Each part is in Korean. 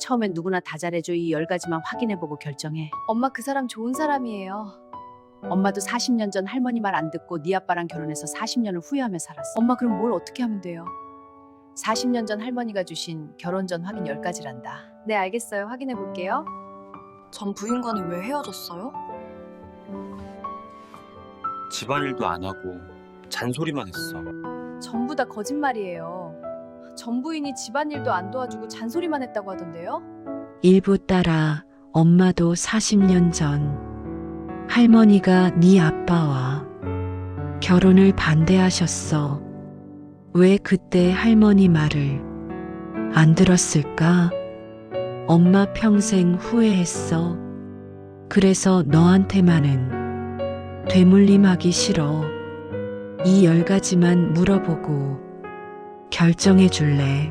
처음엔 누구나 다 잘해줘. 이 10가지만 확인해보고 결정해. 엄마 그 사람 좋은 사람이에요. 엄마도 40년 전 할머니 말 안 듣고 네 아빠랑 결혼해서 40년을 후회하며 살았어. 엄마 그럼 뭘 어떻게 하면 돼요? 40년 전 할머니가 주신 결혼 전 확인 10가지란다. 네 알겠어요. 확인해 볼게요. 전 부인과는 왜 헤어졌어요? 집안일도 안 하고 잔소리만 했어. 전부 다 거짓말이에요. 전 부인이 집안일도 안 도와주고 잔소리만 했다고 하던데요? 일부 따라 엄마도 40년 전 할머니가 네 아빠와 결혼을 반대하셨어. 왜 그때 할머니 말을 안 들었을까? 엄마 평생 후회했어. 그래서 너한테만은 되물림하기 싫어. 이 10가지만 물어보고 결정해 줄래?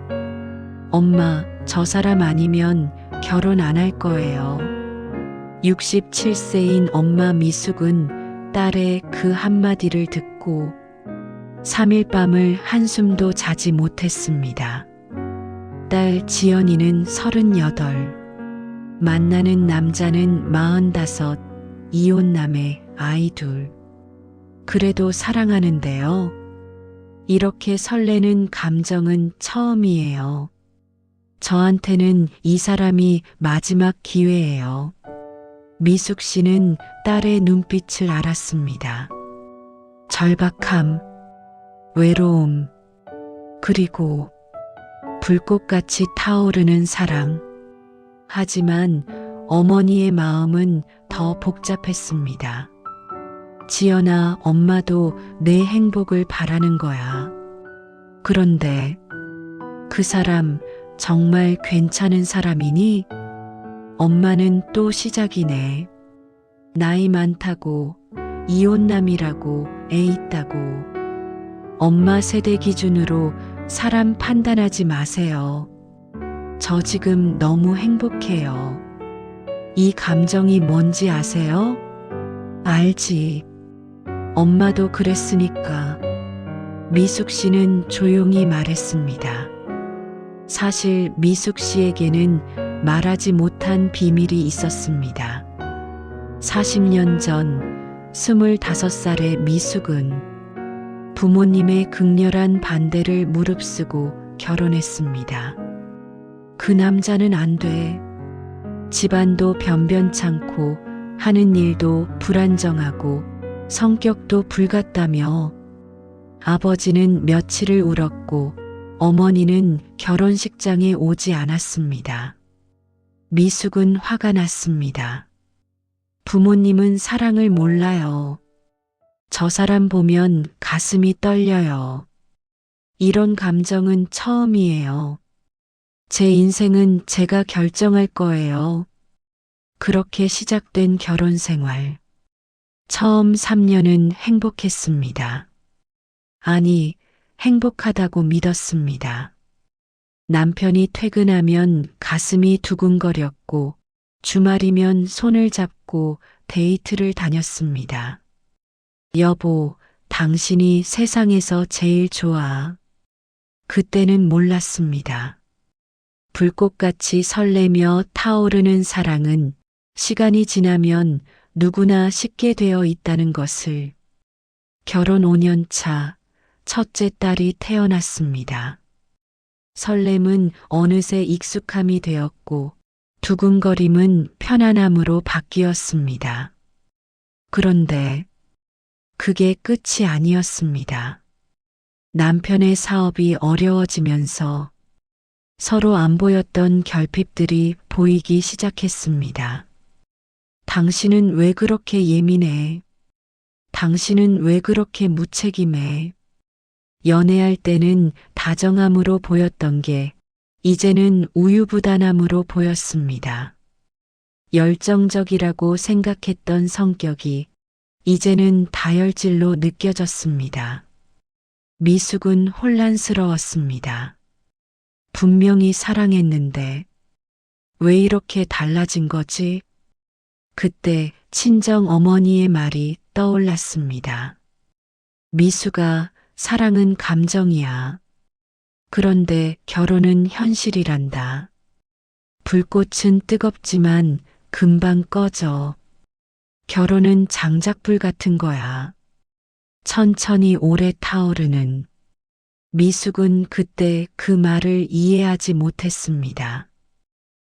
엄마, 저 사람 아니면 결혼 안 할 거예요. 67세인 엄마 미숙은 딸의 그 한마디를 듣고 3일 밤을 한숨도 자지 못했습니다. 딸 지연이는 38, 만나는 남자는 45, 이혼남의 아이 둘. 그래도 사랑하는데요. 이렇게 설레는 감정은 처음이에요. 저한테는 이 사람이 마지막 기회예요. 미숙 씨는 딸의 눈빛을 알았습니다. 절박함, 외로움, 그리고 불꽃같이 타오르는 사랑. 하지만 어머니의 마음은 더 복잡했습니다. 지연아, 엄마도 내 행복을 바라는 거야. 그런데 그 사람 정말 괜찮은 사람이니? 엄마는 또 시작이네. 나이 많다고, 이혼남이라고, 애 있다고. 엄마 세대 기준으로 사람 판단하지 마세요. 저 지금 너무 행복해요. 이 감정이 뭔지 아세요? 알지. 엄마도 그랬으니까. 미숙 씨는 조용히 말했습니다. 사실 미숙 씨에게는 말하지 못한 비밀이 있었습니다. 40년 전 25살의 미숙은 부모님의 극렬한 반대를 무릅쓰고 결혼했습니다. 그 남자는 안 돼. 집안도 변변찮고 하는 일도 불안정하고 성격도 불같다며 아버지는 며칠을 울었고 어머니는 결혼식장에 오지 않았습니다. 미숙은 화가 났습니다. 부모님은 사랑을 몰라요. 저 사람 보면 가슴이 떨려요. 이런 감정은 처음이에요. 제 인생은 제가 결정할 거예요. 그렇게 시작된 결혼 생활. 처음 3년은 행복했습니다. 아니, 행복하다고 믿었습니다. 남편이 퇴근하면 가슴이 두근거렸고 주말이면 손을 잡고 데이트를 다녔습니다. 여보, 당신이 세상에서 제일 좋아. 그때는 몰랐습니다. 불꽃같이 설레며 타오르는 사랑은 시간이 지나면 누구나 쉽게 되어 있다는 것을. 결혼 5년 차 첫째 딸이 태어났습니다. 설렘은 어느새 익숙함이 되었고 두근거림은 편안함으로 바뀌었습니다. 그런데 그게 끝이 아니었습니다. 남편의 사업이 어려워지면서 서로 안 보였던 결핍들이 보이기 시작했습니다. 당신은 왜 그렇게 예민해? 당신은 왜 그렇게 무책임해? 연애할 때는 다정함으로 보였던 게 이제는 우유부단함으로 보였습니다. 열정적이라고 생각했던 성격이 이제는 다혈질로 느껴졌습니다. 미숙은 혼란스러웠습니다. 분명히 사랑했는데 왜 이렇게 달라진 거지? 그때 친정 어머니의 말이 떠올랐습니다. 미숙아, 사랑은 감정이야. 그런데 결혼은 현실이란다. 불꽃은 뜨겁지만 금방 꺼져. 결혼은 장작불 같은 거야. 천천히 오래 타오르는. 미숙은 그때 그 말을 이해하지 못했습니다.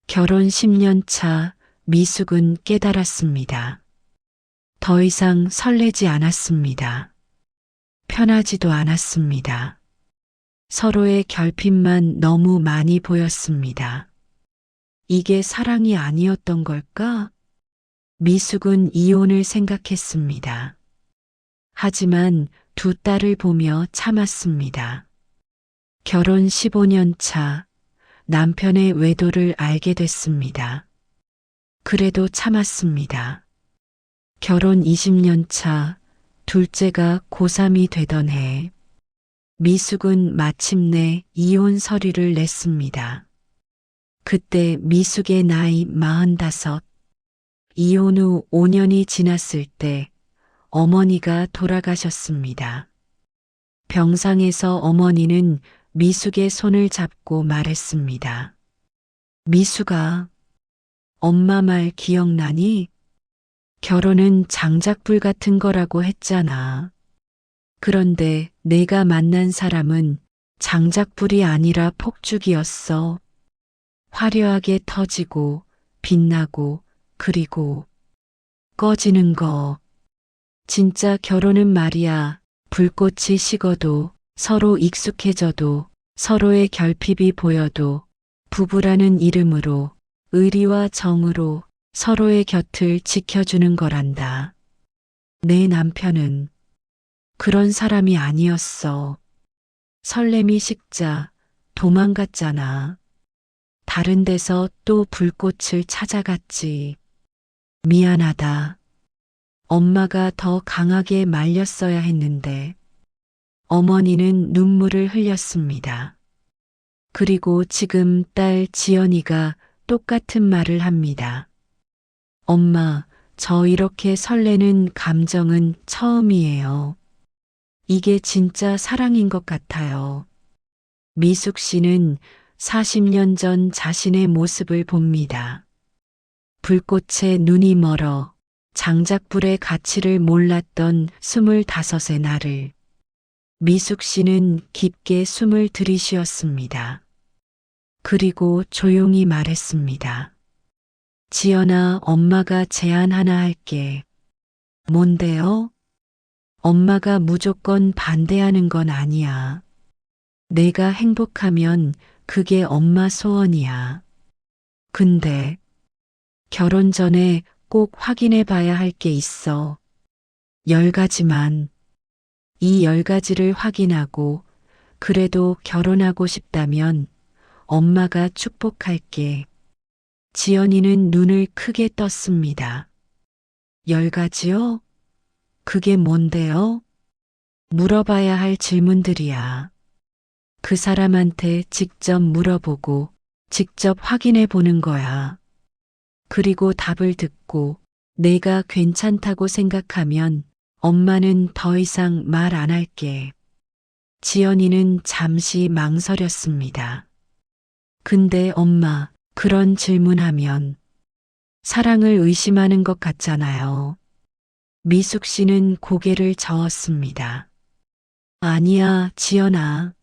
결혼 10년 차 미숙은 깨달았습니다. 더 이상 설레지 않았습니다. 편하지도 않았습니다. 서로의 결핍만 너무 많이 보였습니다. 이게 사랑이 아니었던 걸까? 미숙은 이혼을 생각했습니다. 하지만 두 딸을 보며 참았습니다. 결혼 15년 차 남편의 외도를 알게 됐습니다. 그래도 참았습니다. 결혼 20년 차 둘째가 고3이 되던 해 미숙은 마침내 이혼 서류를 냈습니다. 그때 미숙의 나이 45. 이혼 후 5년이 지났을 때 어머니가 돌아가셨습니다. 병상에서 어머니는 미숙의 손을 잡고 말했습니다. 미숙아, 엄마 말 기억나니? 결혼은 장작불 같은 거라고 했잖아. 그런데 내가 만난 사람은 장작불이 아니라 폭죽이었어. 화려하게 터지고 빛나고 그리고 꺼지는 거. 진짜 결혼은 말이야. 불꽃이 식어도 서로 익숙해져도 서로의 결핍이 보여도 부부라는 이름으로 의리와 정으로 서로의 곁을 지켜주는 거란다. 내 남편은 그런 사람이 아니었어. 설렘이 식자 도망갔잖아. 다른 데서 또 불꽃을 찾아갔지. 미안하다. 엄마가 더 강하게 말렸어야 했는데. 어머니는 눈물을 흘렸습니다. 그리고 지금 딸 지연이가 똑같은 말을 합니다. 엄마, 저 이렇게 설레는 감정은 처음이에요. 이게 진짜 사랑인 것 같아요. 미숙 씨는 40년 전 자신의 모습을 봅니다. 불꽃에 눈이 멀어 장작불의 가치를 몰랐던 25의 날을. 미숙 씨는 깊게 숨을 들이쉬었습니다. 그리고 조용히 말했습니다. 지연아, 엄마가 제안 하나 할게. 뭔데요? 엄마가 무조건 반대하는 건 아니야. 내가 행복하면 그게 엄마 소원이야. 근데 결혼 전에 꼭 확인해 봐야 할 게 있어. 10가지만. 이 10가지를 확인하고 그래도 결혼하고 싶다면 엄마가 축복할게. 지연이는 눈을 크게 떴습니다. 10가지요? 그게 뭔데요? 물어봐야 할 질문들이야. 그 사람한테 직접 물어보고 직접 확인해 보는 거야. 그리고 답을 듣고 내가 괜찮다고 생각하면 엄마는 더 이상 말 안 할게. 지연이는 잠시 망설였습니다. 근데 엄마, 그런 질문하면 사랑을 의심하는 것 같잖아요. 미숙 씨는 고개를 저었습니다. 아니야, 지연아.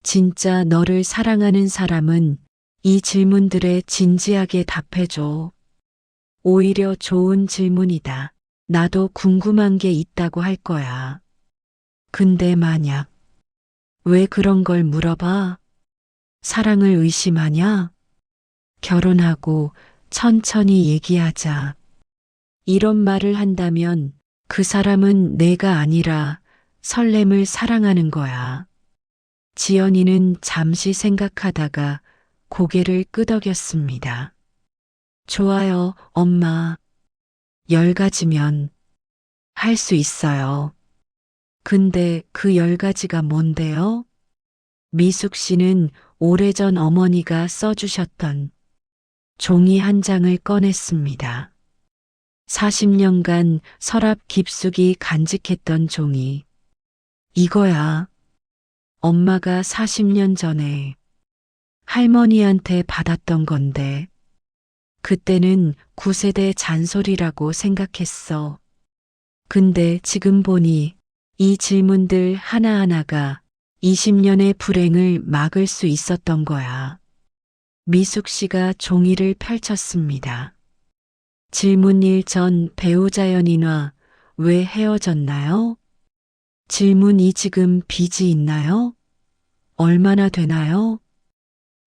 진짜 너를 사랑하는 사람은 이 질문들에 진지하게 답해줘. 오히려 좋은 질문이다. 나도 궁금한 게 있다고 할 거야. 근데 만약 왜 그런 걸 물어봐? 사랑을 의심하냐? 결혼하고 천천히 얘기하자. 이런 말을 한다면 그 사람은 내가 아니라 설렘을 사랑하는 거야. 지연이는 잠시 생각하다가 고개를 끄덕였습니다. 좋아요, 엄마. 10가지면 할 수 있어요. 근데 그 10가지가 뭔데요? 미숙 씨는 오래전 어머니가 써주셨던 종이 한 장을 꺼냈습니다. 40년간 서랍 깊숙이 간직했던 종이. 이거야. 엄마가 40년 전에 할머니한테 받았던 건데, 그때는 9세대 잔소리라고 생각했어. 근데 지금 보니 이 질문들 하나하나가 20년의 불행을 막을 수 있었던 거야. 미숙 씨가 종이를 펼쳤습니다. 질문 1 전 배우자 연인과 왜 헤어졌나요? 질문 2 지금 빚이 있나요? 얼마나 되나요?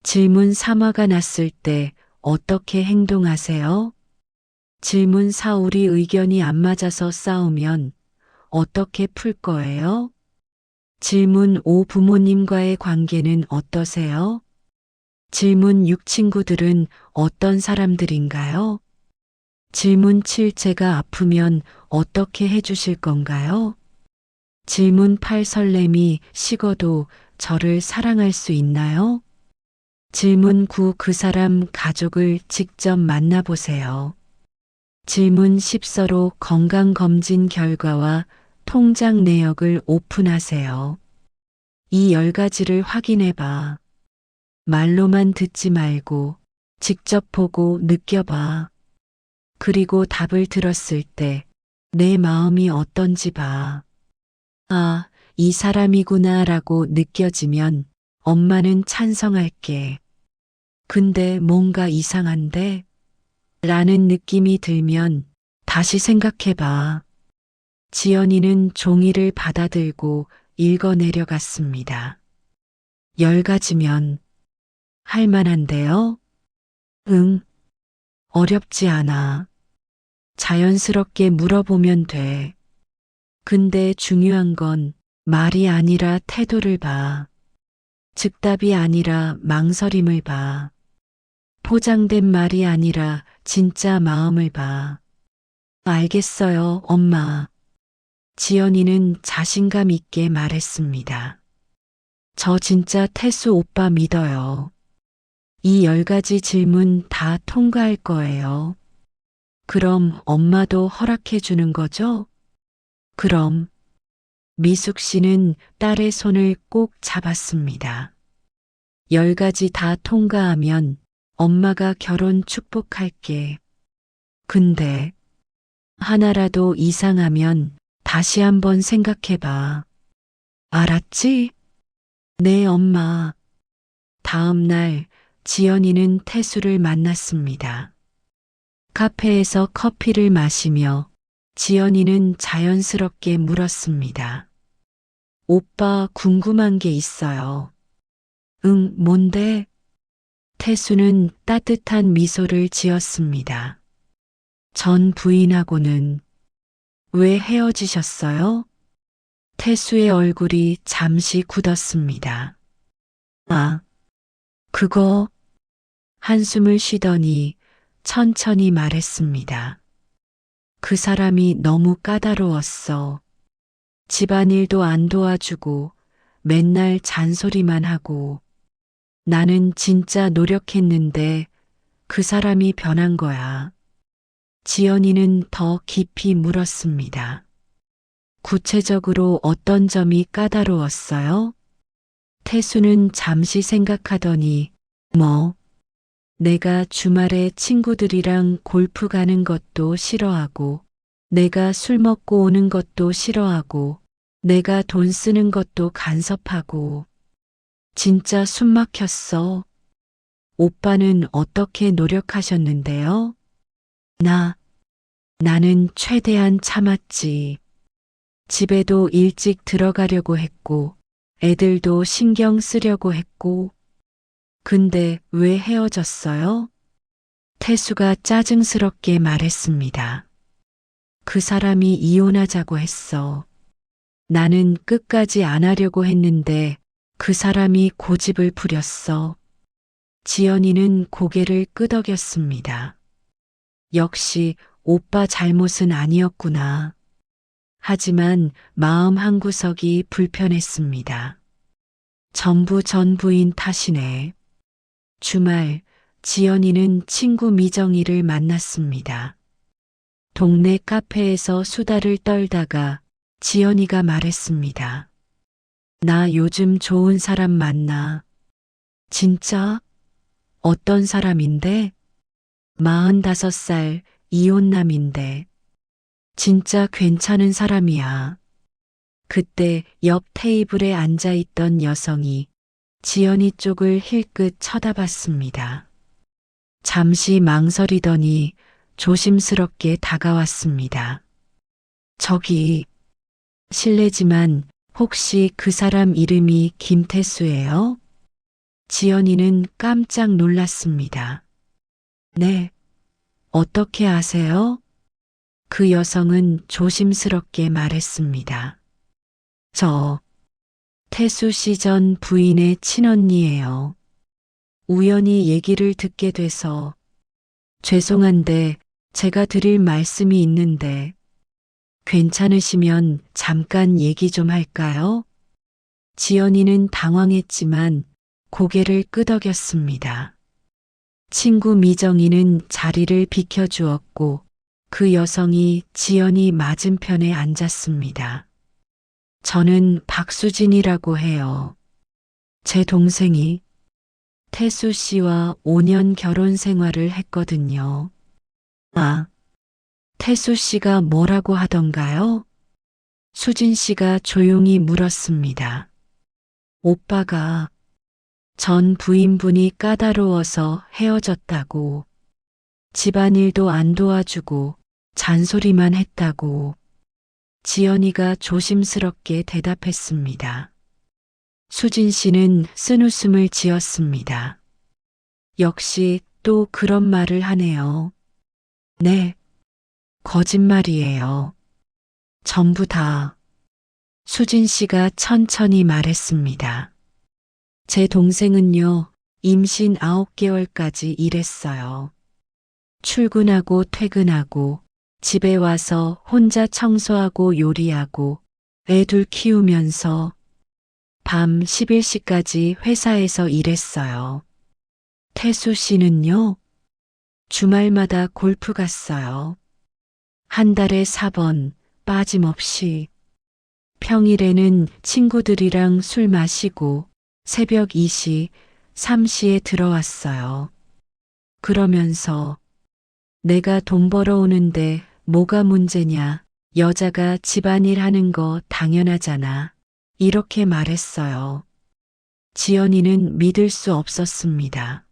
질문 3 화가 났을 때 어떻게 행동하세요? 질문 4 우리 의견이 안 맞아서 싸우면 어떻게 풀 거예요? 질문 5 부모님과의 관계는 어떠세요? 질문 6 친구들은 어떤 사람들인가요? 질문 7 제가 아프면 어떻게 해주실 건가요? 질문 8 설렘이 식어도 저를 사랑할 수 있나요? 질문 9 그 사람 가족을 직접 만나보세요. 질문 10 서로 건강검진 결과와 통장 내역을 오픈하세요. 이 10가지를 확인해봐. 말로만 듣지 말고 직접 보고 느껴봐. 그리고 답을 들었을 때 내 마음이 어떤지 봐. 아, 이 사람이구나 라고 느껴지면 엄마는 찬성할게. 근데 뭔가 이상한데? 라는 느낌이 들면 다시 생각해봐. 지연이는 종이를 받아들고 읽어 내려갔습니다. 10가지면 할 만한데요? 응, 어렵지 않아. 자연스럽게 물어보면 돼. 근데 중요한 건 말이 아니라 태도를 봐. 즉답이 아니라 망설임을 봐. 포장된 말이 아니라 진짜 마음을 봐. 알겠어요, 엄마. 지연이는 자신감 있게 말했습니다. 저 진짜 태수 오빠 믿어요. 이 10가지 질문 다 통과할 거예요. 그럼 엄마도 허락해 주는 거죠? 그럼. 미숙 씨는 딸의 손을 꼭 잡았습니다. 10가지 다 통과하면 엄마가 결혼 축복할게. 근데 하나라도 이상하면 다시 한번 생각해봐. 알았지? 네, 엄마. 다음 날 지연이는 태수를 만났습니다. 카페에서 커피를 마시며 지연이는 자연스럽게 물었습니다. 오빠 궁금한 게 있어요. 응, 뭔데? 태수는 따뜻한 미소를 지었습니다. 전 부인하고는 왜 헤어지셨어요? 태수의 얼굴이 잠시 굳었습니다. 아, 그거. 한숨을 쉬더니 천천히 말했습니다. 그 사람이 너무 까다로웠어. 집안일도 안 도와주고 맨날 잔소리만 하고 나는 진짜 노력했는데 그 사람이 변한 거야. 지연이는 더 깊이 물었습니다. 구체적으로 어떤 점이 까다로웠어요? 태수는 잠시 생각하더니 내가 주말에 친구들이랑 골프 가는 것도 싫어하고 내가 술 먹고 오는 것도 싫어하고 내가 돈 쓰는 것도 간섭하고 진짜 숨 막혔어. 오빠는 어떻게 노력하셨는데요? 나는 최대한 참았지. 집에도 일찍 들어가려고 했고 애들도 신경 쓰려고 했고 근데 왜 헤어졌어요? 태수가 짜증스럽게 말했습니다. 그 사람이 이혼하자고 했어. 나는 끝까지 안 하려고 했는데 그 사람이 고집을 부렸어. 지연이는 고개를 끄덕였습니다. 역시 오빠 잘못은 아니었구나. 하지만 마음 한구석이 불편했습니다. 전부 전 부인 탓이네. 주말 지연이는 친구 미정이를 만났습니다. 동네 카페에서 수다를 떨다가 지연이가 말했습니다. 나 요즘 좋은 사람 만나. 진짜? 어떤 사람인데? 45살 이혼남인데. 진짜 괜찮은 사람이야. 그때 옆 테이블에 앉아 있던 여성이 지연이 쪽을 힐끗 쳐다봤습니다. 잠시 망설이더니 조심스럽게 다가왔습니다. 저기, 실례지만 혹시 그 사람 이름이 김태수예요? 지연이는 깜짝 놀랐습니다. 네. 어떻게 아세요? 그 여성은 조심스럽게 말했습니다. 저, 태수 씨 전 부인의 친언니예요. 우연히 얘기를 듣게 돼서 죄송한데 제가 드릴 말씀이 있는데 괜찮으시면 잠깐 얘기 좀 할까요? 지연이는 당황했지만 고개를 끄덕였습니다. 친구 미정이는 자리를 비켜주었고 그 여성이 지연이 맞은편에 앉았습니다. 저는 박수진이라고 해요. 제 동생이 태수 씨와 5년 결혼 생활을 했거든요. 아, 태수 씨가 뭐라고 하던가요? 수진 씨가 조용히 물었습니다. 오빠가 전 부인분이 까다로워서 헤어졌다고, 집안일도 안 도와주고 잔소리만 했다고 지연이가 조심스럽게 대답했습니다. 수진 씨는 쓴웃음을 지었습니다. 역시 또 그런 말을 하네요. 네, 거짓말이에요. 전부 다. 수진 씨가 천천히 말했습니다. 제 동생은요, 임신 9개월까지 일했어요. 출근하고 퇴근하고 집에 와서 혼자 청소하고 요리하고 애들 키우면서 밤 11시까지 회사에서 일했어요. 태수 씨는요, 주말마다 골프 갔어요. 한 달에 4번 빠짐없이. 평일에는 친구들이랑 술 마시고 새벽 2시, 3시에 들어왔어요. 그러면서 내가 돈 벌어오는데 뭐가 문제냐, 여자가 집안일 하는 거 당연하잖아. 이렇게 말했어요. 지연이는 믿을 수 없었습니다.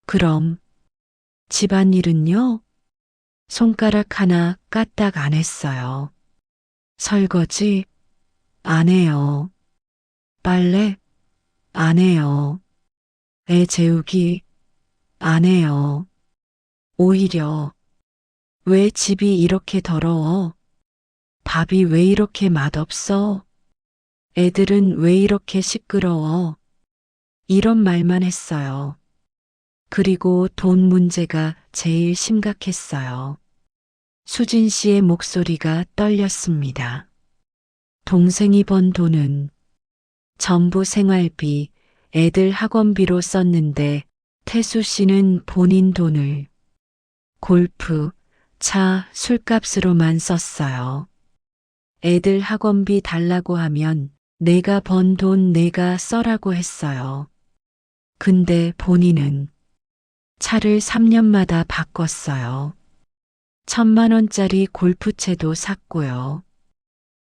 그럼 집안일은요? 손가락 하나 까딱 안 했어요. 설거지? 안 해요. 빨래? 안 해요. 애 재우기? 안 해요. 오히려 왜 집이 이렇게 더러워? 밥이 왜 이렇게 맛없어? 애들은 왜 이렇게 시끄러워? 이런 말만 했어요. 그리고 돈 문제가 제일 심각했어요. 수진 씨의 목소리가 떨렸습니다. 동생이 번 돈은 전부 생활비, 애들 학원비로 썼는데 태수 씨는 본인 돈을 골프, 차, 술값으로만 썼어요. 애들 학원비 달라고 하면 내가 번 돈 내가 써라고 했어요. 근데 본인은 차를 3년마다 바꿨어요. 1,000만 원짜리 골프채도 샀고요.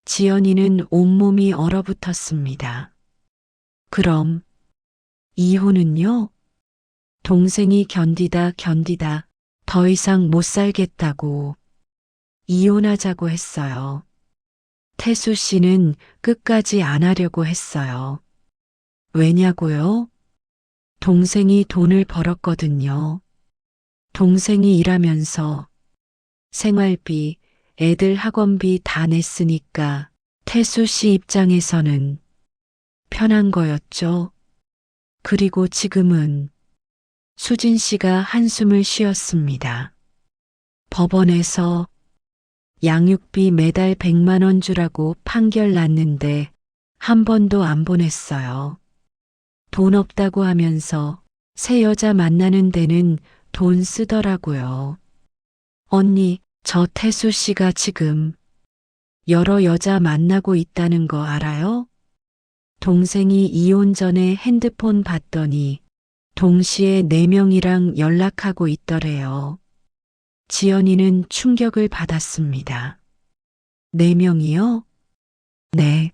지연이는 온몸이 얼어붙었습니다. 그럼 이혼은요? 동생이 견디다 더 이상 못 살겠다고 이혼하자고 했어요. 태수 씨는 끝까지 안 하려고 했어요. 왜냐고요? 동생이 돈을 벌었거든요. 동생이 일하면서 생활비, 애들 학원비 다 냈으니까 태수 씨 입장에서는 편한 거였죠. 그리고 지금은 수진 씨가 한숨을 쉬었습니다. 법원에서 양육비 매달 100만 원 주라고 판결 났는데 한 번도 안 보냈어요. 돈 없다고 하면서 새 여자 만나는 데는 돈 쓰더라고요. 언니, 저 태수 씨가 지금 여러 여자 만나고 있다는 거 알아요? 동생이 이혼 전에 핸드폰 봤더니 동시에 4명이랑 연락하고 있더래요. 지연이는 충격을 받았습니다. 4명이요? 네.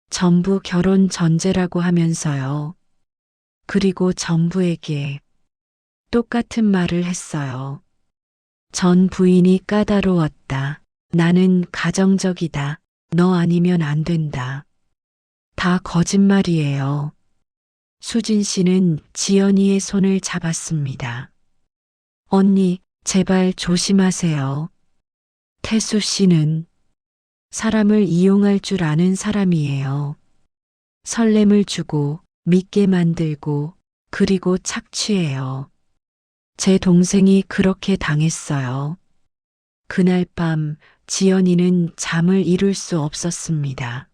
전부 결혼 전제라고 하면서요. 그리고 전부에게 똑같은 말을 했어요. 전 부인이 까다로웠다. 나는 가정적이다. 너 아니면 안 된다. 다 거짓말이에요. 수진 씨는 지연이의 손을 잡았습니다. 언니, 제발 조심하세요. 태수 씨는 사람을 이용할 줄 아는 사람이에요. 설렘을 주고 믿게 만들고 그리고 착취해요. 제 동생이 그렇게 당했어요. 그날 밤 지연이는 잠을 이룰 수 없었습니다.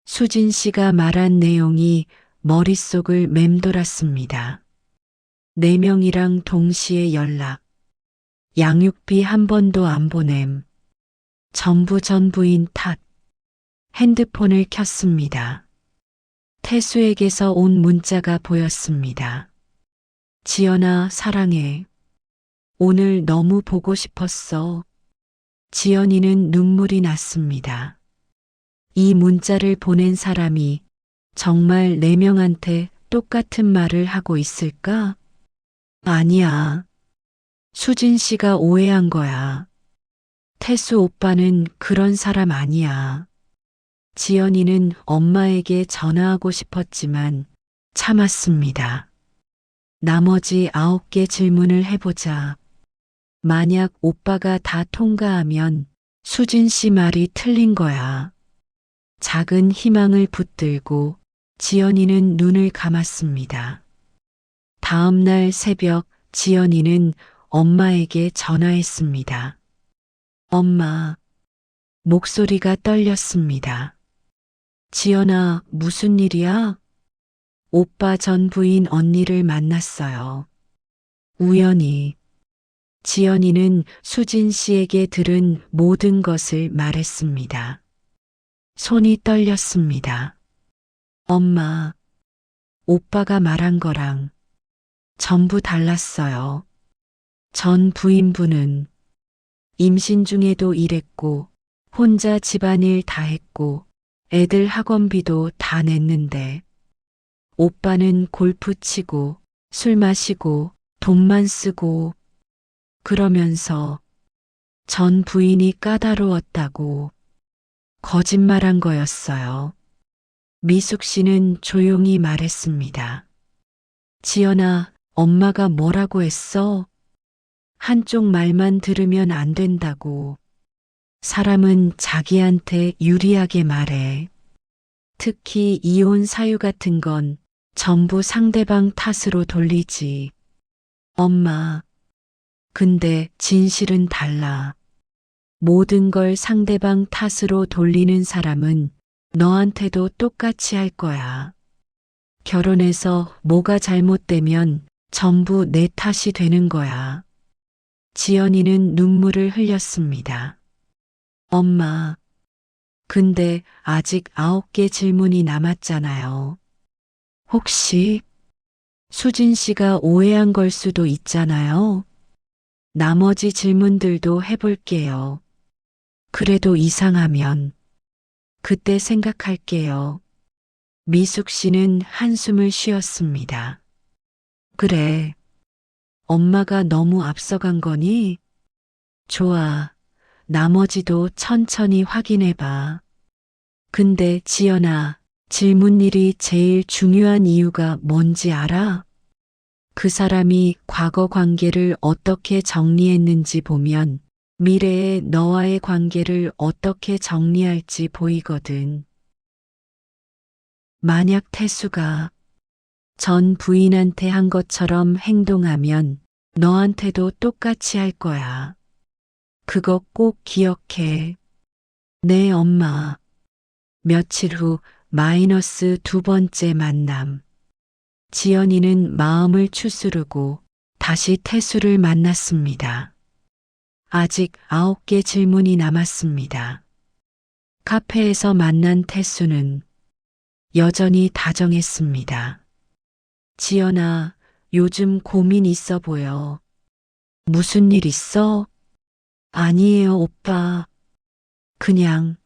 수진 씨가 말한 내용이 머릿속을 맴돌았습니다. 4명이랑 동시에 연락. 양육비 한 번도 안 보냄. 전부 전 부인 탓. 핸드폰을 켰습니다. 태수에게서 온 문자가 보였습니다. 지연아, 사랑해. 오늘 너무 보고 싶었어. 지연이는 눈물이 났습니다. 이 문자를 보낸 사람이 정말 4명한테 똑같은 말을 하고 있을까? 아니야. 수진 씨가 오해한 거야. 태수 오빠는 그런 사람 아니야. 지연이는 엄마에게 전화하고 싶었지만 참았습니다. 나머지 9개 질문을 해보자. 만약 오빠가 다 통과하면 수진 씨 말이 틀린 거야. 작은 희망을 붙들고 지연이는 눈을 감았습니다. 다음 날 새벽 지연이는 엄마에게 전화했습니다. 엄마, 목소리가 떨렸습니다. 지연아, 무슨 일이야? 오빠 전 부인 언니를 만났어요. 우연히. 지연이는 수진 씨에게 들은 모든 것을 말했습니다. 손이 떨렸습니다. 엄마, 오빠가 말한 거랑 전부 달랐어요. 전 부인분은 임신 중에도 일했고 혼자 집안일 다 했고 애들 학원비도 다 냈는데 오빠는 골프 치고 술 마시고 돈만 쓰고 그러면서 전 부인이 까다로웠다고 거짓말한 거였어요. 미숙 씨는 조용히 말했습니다. 지연아, 엄마가 뭐라고 했어? 한쪽 말만 들으면 안 된다고. 사람은 자기한테 유리하게 말해. 특히 이혼 사유 같은 건 전부 상대방 탓으로 돌리지. 엄마, 근데 진실은 달라. 모든 걸 상대방 탓으로 돌리는 사람은 너한테도 똑같이 할 거야. 결혼해서 뭐가 잘못되면 전부 내 탓이 되는 거야. 지연이는 눈물을 흘렸습니다. 엄마, 근데 아직 9개 질문이 남았잖아요. 혹시 수진 씨가 오해한 걸 수도 있잖아요. 나머지 질문들도 해볼게요. 그래도 이상하면 그때 생각할게요. 미숙 씨는 한숨을 쉬었습니다. 그래. 엄마가 너무 앞서간 거니? 좋아. 나머지도 천천히 확인해봐. 근데 지연아, 질문일이 제일 중요한 이유가 뭔지 알아? 그 사람이 과거 관계를 어떻게 정리했는지 보면 미래의 너와의 관계를 어떻게 정리할지 보이거든. 만약 태수가 전 부인한테 한 것처럼 행동하면 너한테도 똑같이 할 거야. 그거 꼭 기억해. 네, 엄마. 며칠 후 -2번째 만남. 지연이는 마음을 추스르고 다시 태수를 만났습니다. 아직 9개 질문이 남았습니다. 카페에서 만난 태수는 여전히 다정했습니다. 지연아, 요즘 고민 있어 보여. 무슨 일 있어? 아니에요, 오빠. 그냥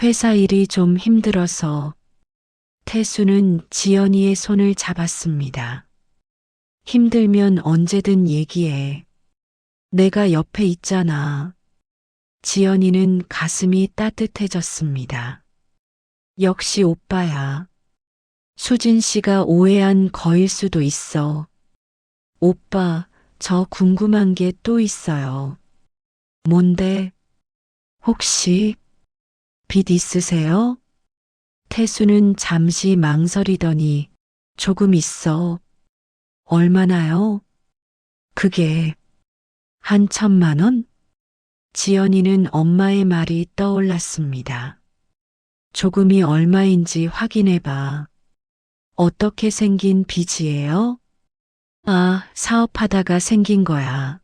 회사 일이 좀 힘들어서. 태수는 지연이의 손을 잡았습니다. 힘들면 언제든 얘기해. 내가 옆에 있잖아. 지연이는 가슴이 따뜻해졌습니다. 역시 오빠야. 수진 씨가 오해한 거일 수도 있어. 오빠, 저 궁금한 게 또 있어요. 뭔데? 혹시 빚 있으세요? 태수는 잠시 망설이더니 조금 있어. 얼마나요? 그게 한 1,000만 원? 지연이는 엄마의 말이 떠올랐습니다. 조금이 얼마인지 확인해봐. 어떻게 생긴 빚이에요? 아, 사업하다가 생긴 거야.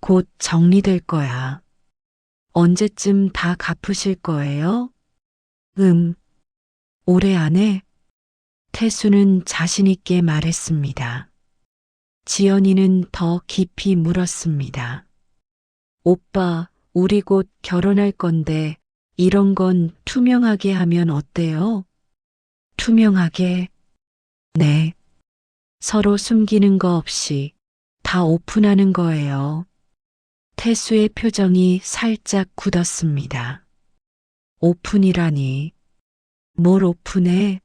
곧 정리될 거야. 언제쯤 다 갚으실 거예요? 올해 안에? 태수는 자신있게 말했습니다. 지연이는 더 깊이 물었습니다. 오빠, 우리 곧 결혼할 건데 이런 건 투명하게 하면 어때요? 투명하게? 네. 서로 숨기는 거 없이 다 오픈하는 거예요. 태수의 표정이 살짝 굳었습니다. 오픈이라니. 뭘 오픈해?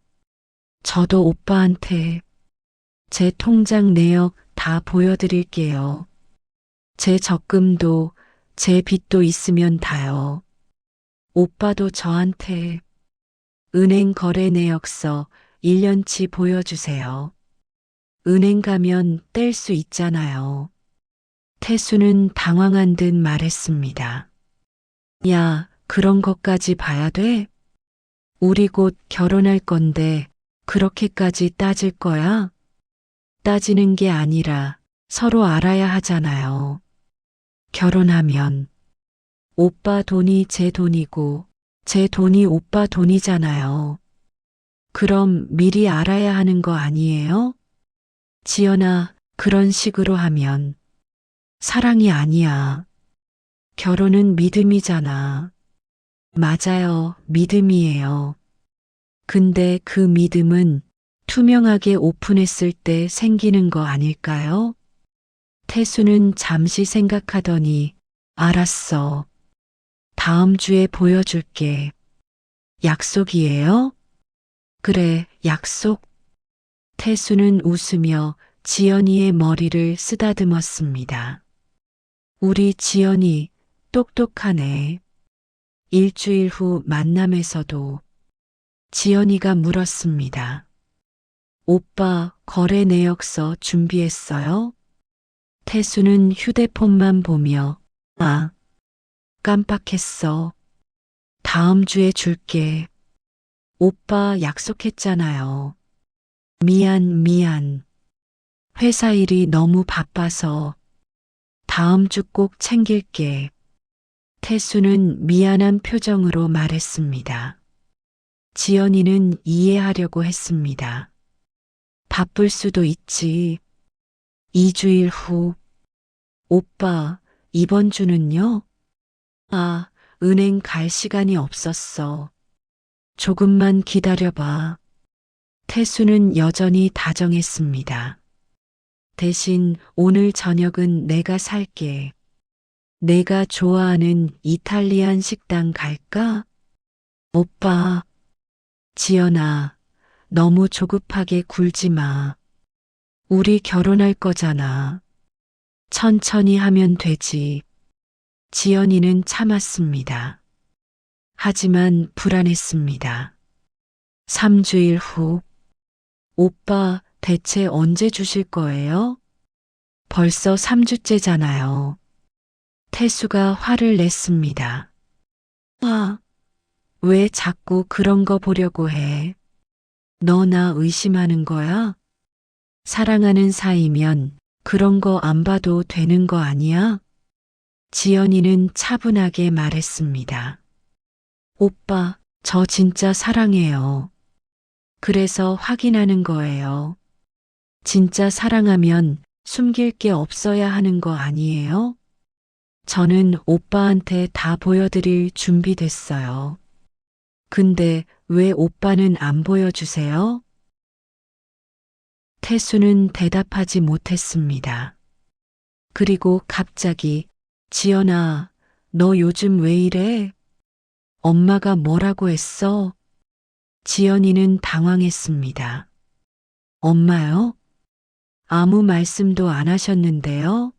저도 오빠한테 제 통장 내역 다 보여드릴게요. 제 적금도 제 빚도 있으면 다요. 오빠도 저한테 은행 거래 내역서 1년치 보여주세요. 은행 가면 뗄 수 있잖아요. 태수는 당황한 듯 말했습니다. 야, 그런 것까지 봐야 돼? 우리 곧 결혼할 건데 그렇게까지 따질 거야? 따지는 게 아니라 서로 알아야 하잖아요. 결혼하면 오빠 돈이 제 돈이고 제 돈이 오빠 돈이잖아요. 그럼 미리 알아야 하는 거 아니에요? 지연아, 그런 식으로 하면 사랑이 아니야. 결혼은 믿음이잖아. 맞아요, 믿음이에요. 근데 그 믿음은 투명하게 오픈했을 때 생기는 거 아닐까요? 태수는 잠시 생각하더니 알았어. 다음 주에 보여줄게. 약속이에요? 그래, 약속. 태수는 웃으며 지연이의 머리를 쓰다듬었습니다. 우리 지연이 똑똑하네. 일주일 후 만남에서도 지연이가 물었습니다. 오빠, 거래 내역서 준비했어요? 태수는 휴대폰만 보며 아, 깜빡했어. 다음 주에 줄게. 오빠 약속했잖아요. 미안. 회사 일이 너무 바빠서 다음 주 꼭 챙길게. 태수는 미안한 표정으로 말했습니다. 지연이는 이해하려고 했습니다. 바쁠 수도 있지. 2주일 후. 오빠, 이번 주는요? 아, 은행 갈 시간이 없었어. 조금만 기다려봐. 태수는 여전히 다정했습니다. 대신 오늘 저녁은 내가 살게. 내가 좋아하는 이탈리안 식당 갈까? 오빠. 지연아, 너무 조급하게 굴지 마. 우리 결혼할 거잖아. 천천히 하면 되지. 지연이는 참았습니다. 하지만 불안했습니다. 3주일 후. 오빠, 대체 언제 주실 거예요? 벌써 3주째잖아요. 태수가 화를 냈습니다. 아, 왜 자꾸 그런 거 보려고 해? 너 나 의심하는 거야? 사랑하는 사이면 그런 거 안 봐도 되는 거 아니야? 지연이는 차분하게 말했습니다. 오빠, 저 진짜 사랑해요. 그래서 확인하는 거예요. 진짜 사랑하면 숨길 게 없어야 하는 거 아니에요? 저는 오빠한테 다 보여드릴 준비됐어요. 근데 왜 오빠는 안 보여주세요? 태수는 대답하지 못했습니다. 그리고 갑자기 지연아, 너 요즘 왜 이래? 엄마가 뭐라고 했어? 지연이는 당황했습니다. 엄마요? 아무 말씀도 안 하셨는데요?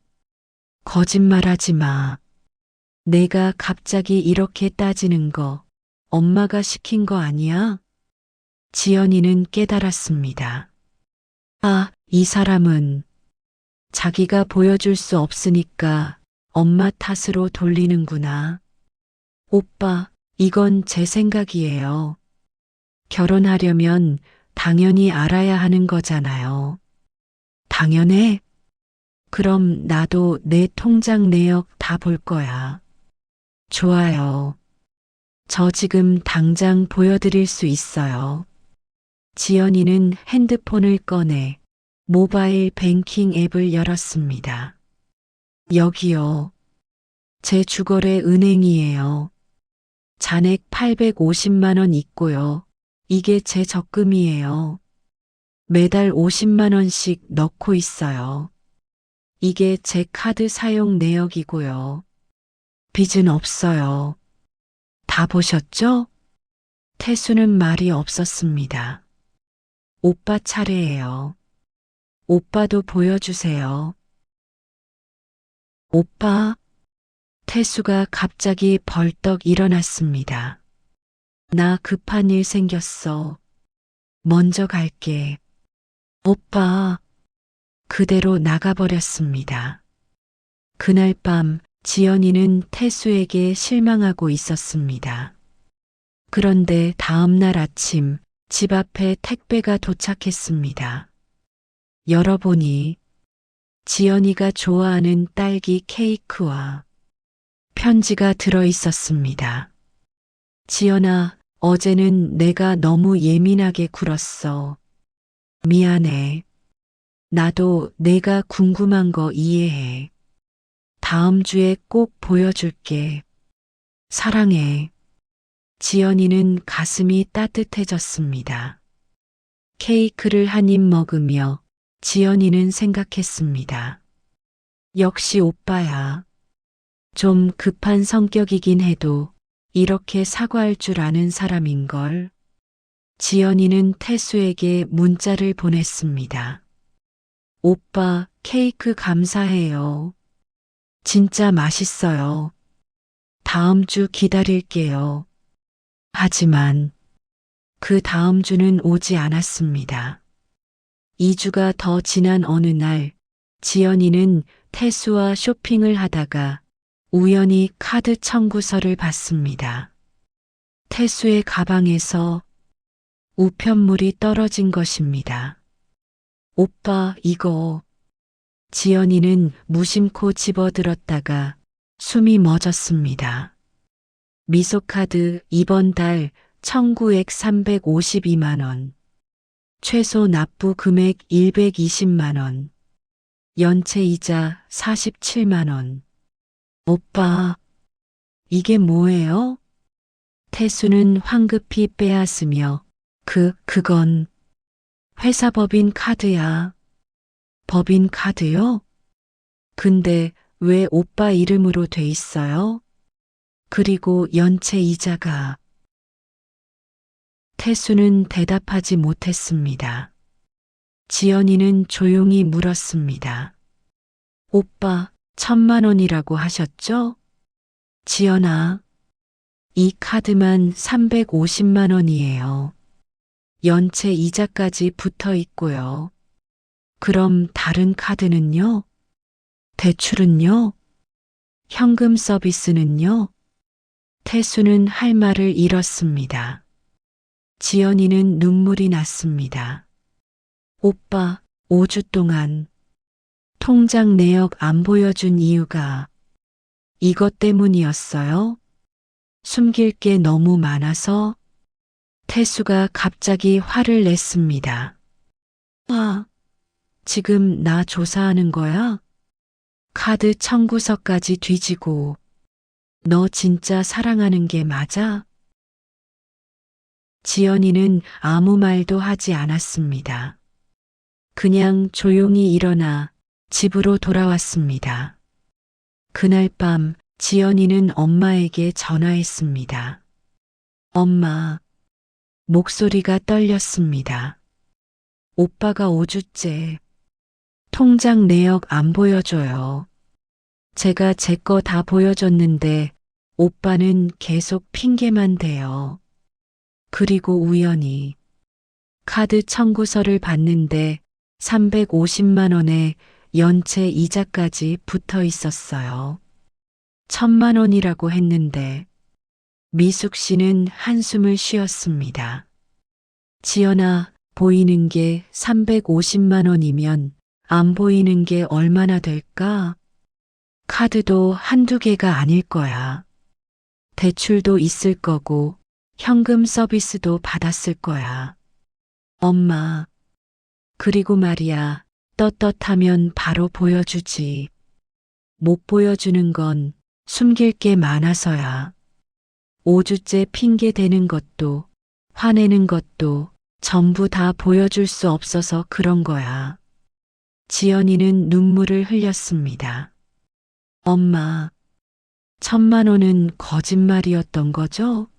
거짓말하지 마. 내가 갑자기 이렇게 따지는 거 엄마가 시킨 거 아니야? 지연이는 깨달았습니다. 아, 이 사람은 자기가 보여줄 수 없으니까 엄마 탓으로 돌리는구나. 오빠, 이건 제 생각이에요. 결혼하려면 당연히 알아야 하는 거잖아요. 당연해? 그럼 나도 내 통장 내역 다 볼 거야. 좋아요. 저 지금 당장 보여드릴 수 있어요. 지연이는 핸드폰을 꺼내 모바일 뱅킹 앱을 열었습니다. 여기요. 제 주거래 은행이에요. 잔액 850만 원 있고요. 이게 제 적금이에요. 매달 50만 원씩 넣고 있어요. 이게 제 카드 사용 내역이고요. 빚은 없어요. 다 보셨죠? 태수는 말이 없었습니다. 오빠 차례예요. 오빠도 보여주세요. 오빠, 태수가 갑자기 벌떡 일어났습니다. 나 급한 일 생겼어. 먼저 갈게. 오빠, 그대로 나가버렸습니다. 그날 밤 지연이는 태수에게 실망하고 있었습니다. 그런데 다음 날 아침 집 앞에 택배가 도착했습니다. 열어보니 지연이가 좋아하는 딸기 케이크와 편지가 들어 있었습니다. 지연아, 어제는 내가 너무 예민하게 굴었어. 미안해. 나도 내가 궁금한 거 이해해. 다음 주에 꼭 보여줄게. 사랑해. 지연이는 가슴이 따뜻해졌습니다. 케이크를 한 입 먹으며 지연이는 생각했습니다. 역시 오빠야. 좀 급한 성격이긴 해도 이렇게 사과할 줄 아는 사람인걸. 지연이는 태수에게 문자를 보냈습니다. 오빠, 케이크 감사해요. 진짜 맛있어요. 다음 주 기다릴게요. 하지만 그 다음 주는 오지 않았습니다. 2주가 더 지난 어느 날, 지연이는 태수와 쇼핑을 하다가 우연히 카드 청구서를 받습니다. 태수의 가방에서 우편물이 떨어진 것입니다. 오빠, 이거. 지연이는 무심코 집어들었다가 숨이 멎었습니다. 미소카드 이번 달 청구액 352만 원, 최소 납부 금액 120만 원, 연체 이자 47만 원. 오빠, 이게 뭐예요? 태수는 황급히 빼앗으며 그건 회사 법인 카드야. 법인 카드요? 근데 왜 오빠 이름으로 돼 있어요? 그리고 연체 이자가. 태수는 대답하지 못했습니다. 지연이는 조용히 물었습니다. 오빠, 1,000만 원이라고 하셨죠? 지연아, 이 카드만 350만 원이에요. 연체 이자까지 붙어 있고요. 그럼 다른 카드는요? 대출은요? 현금 서비스는요? 태수는 할 말을 잃었습니다. 지연이는 눈물이 났습니다. 오빠, 5주 동안 통장 내역 안 보여준 이유가 이것 때문이었어요? 숨길 게 너무 많아서? 태수가 갑자기 화를 냈습니다. 아, 지금 나 조사하는 거야? 카드 청구서까지 뒤지고 너 진짜 사랑하는 게 맞아? 지연이는 아무 말도 하지 않았습니다. 그냥 조용히 일어나 집으로 돌아왔습니다. 그날 밤 지연이는 엄마에게 전화했습니다. 엄마, 목소리가 떨렸습니다. 오빠가 5주째 통장 내역 안 보여줘요. 제가 제 거 다 보여줬는데 오빠는 계속 핑계만 대요. 그리고 우연히 카드 청구서를 봤는데 350만 원에 연체 이자까지 붙어 있었어요. 1,000만 원이라고 했는데 미숙 씨는 한숨을 쉬었습니다. 지연아, 보이는 게 350만 원이면 안 보이는 게 얼마나 될까? 카드도 한두 개가 아닐 거야. 대출도 있을 거고 현금 서비스도 받았을 거야. 엄마, 그리고 말이야, 떳떳하면 바로 보여주지. 못 보여주는 건 숨길 게 많아서야. 5주째 핑계 대는 것도 화내는 것도 전부 다 보여줄 수 없어서 그런 거야. 지연이는 눈물을 흘렸습니다. 엄마, 1,000만 원은 거짓말이었던 거죠?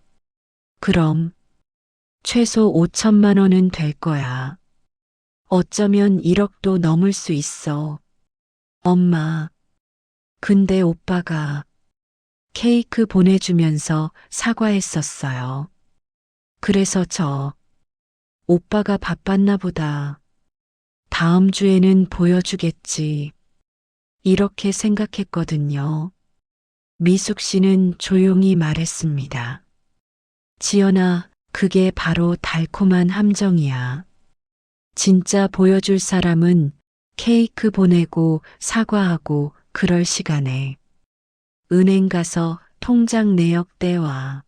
그럼 최소 5천만 원은 될 거야. 어쩌면 1억도 넘을 수 있어. 엄마, 근데 오빠가 케이크 보내주면서 사과했었어요. 그래서 오빠가 바빴나 보다. 다음 주에는 보여주겠지. 이렇게 생각했거든요. 미숙 씨는 조용히 말했습니다. 지연아, 그게 바로 달콤한 함정이야. 진짜 보여줄 사람은 케이크 보내고 사과하고 그럴 시간에 은행 가서 통장 내역 떼와.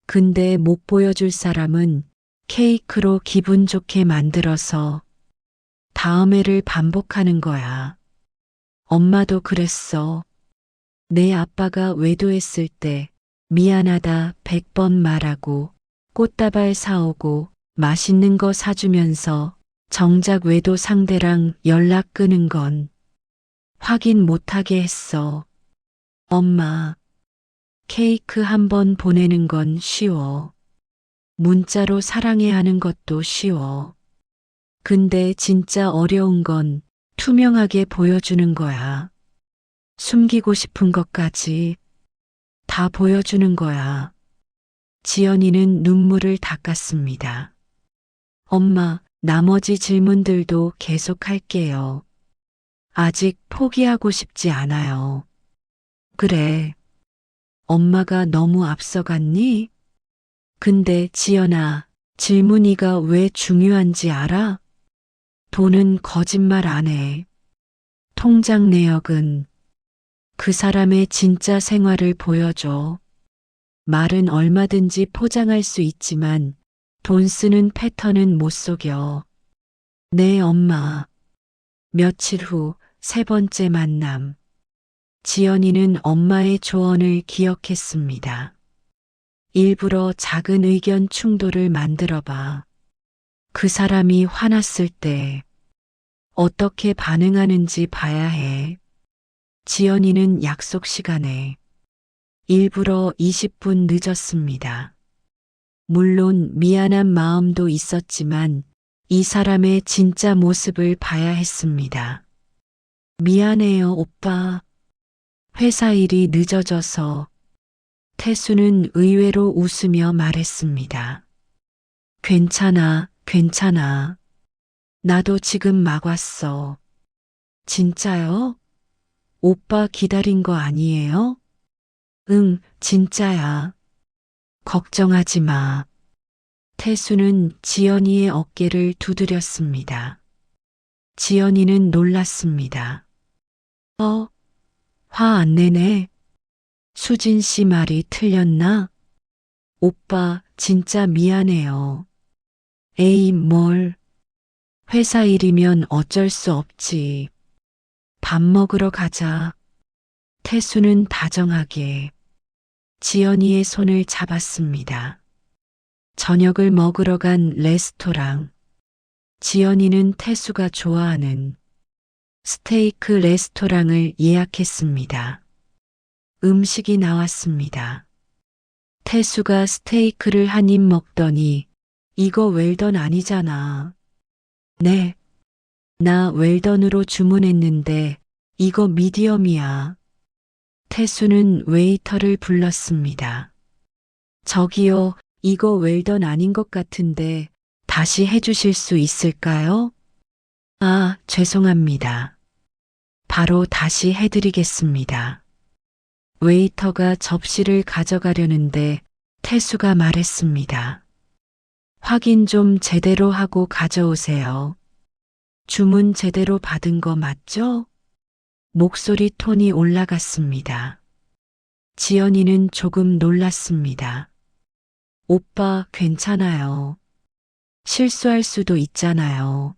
근데 못 보여줄 사람은 케이크로 기분 좋게 만들어서 다음 해를 반복하는 거야. 엄마도 그랬어. 내 아빠가 외도했을 때 미안하다 100번 말하고 꽃다발 사오고 맛있는 거 사주면서 정작 외도 상대랑 연락 끊은 건 확인 못하게 했어. 엄마, 케이크 한 번 보내는 건 쉬워. 문자로 사랑해 하는 것도 쉬워. 근데 진짜 어려운 건 투명하게 보여주는 거야. 숨기고 싶은 것까지 다 보여주는 거야. 지연이는 눈물을 닦았습니다. 엄마, 나머지 질문들도 계속 할게요. 아직 포기하고 싶지 않아요. 그래. 엄마가 너무 앞서갔니? 근데 지연아, 질문이가 왜 중요한지 알아? 돈은 거짓말 안 해. 통장 내역은 그 사람의 진짜 생활을 보여줘. 말은 얼마든지 포장할 수 있지만 돈 쓰는 패턴은 못 속여. 네, 엄마. 며칠 후 3번째 만남. 지연이는 엄마의 조언을 기억했습니다. 일부러 작은 의견 충돌을 만들어봐. 그 사람이 화났을 때 어떻게 반응하는지 봐야 해. 지연이는 약속 시간에 일부러 20분 늦었습니다. 물론 미안한 마음도 있었지만 이 사람의 진짜 모습을 봐야 했습니다. 미안해요, 오빠. 회사 일이 늦어져서. 태수는 의외로 웃으며 말했습니다. 괜찮아, 괜찮아. 나도 지금 막 왔어. 진짜요? 오빠 기다린 거 아니에요? 응, 진짜야. 걱정하지 마. 태수는 지연이의 어깨를 두드렸습니다. 지연이는 놀랐습니다. 화 안 내네. 수진 씨 말이 틀렸나? 오빠, 진짜 미안해요. 에이, 뭘. 회사 일이면 어쩔 수 없지. 밥 먹으러 가자. 태수는 다정하게 지연이의 손을 잡았습니다. 저녁을 먹으러 간 레스토랑. 지연이는 태수가 좋아하는 스테이크 레스토랑을 예약했습니다. 음식이 나왔습니다. 태수가 스테이크를 한 입 먹더니 이거 웰던 아니잖아. 네. 나 웰던으로 주문했는데 이거 미디엄이야. 태수는 웨이터를 불렀습니다. 저기요, 이거 웰던 아닌 것 같은데 다시 해주실 수 있을까요? 아, 죄송합니다. 바로 다시 해드리겠습니다. 웨이터가 접시를 가져가려는데 태수가 말했습니다. 확인 좀 제대로 하고 가져오세요. 주문 제대로 받은 거 맞죠? 목소리 톤이 올라갔습니다. 지연이는 조금 놀랐습니다. 오빠, 괜찮아요. 실수할 수도 있잖아요.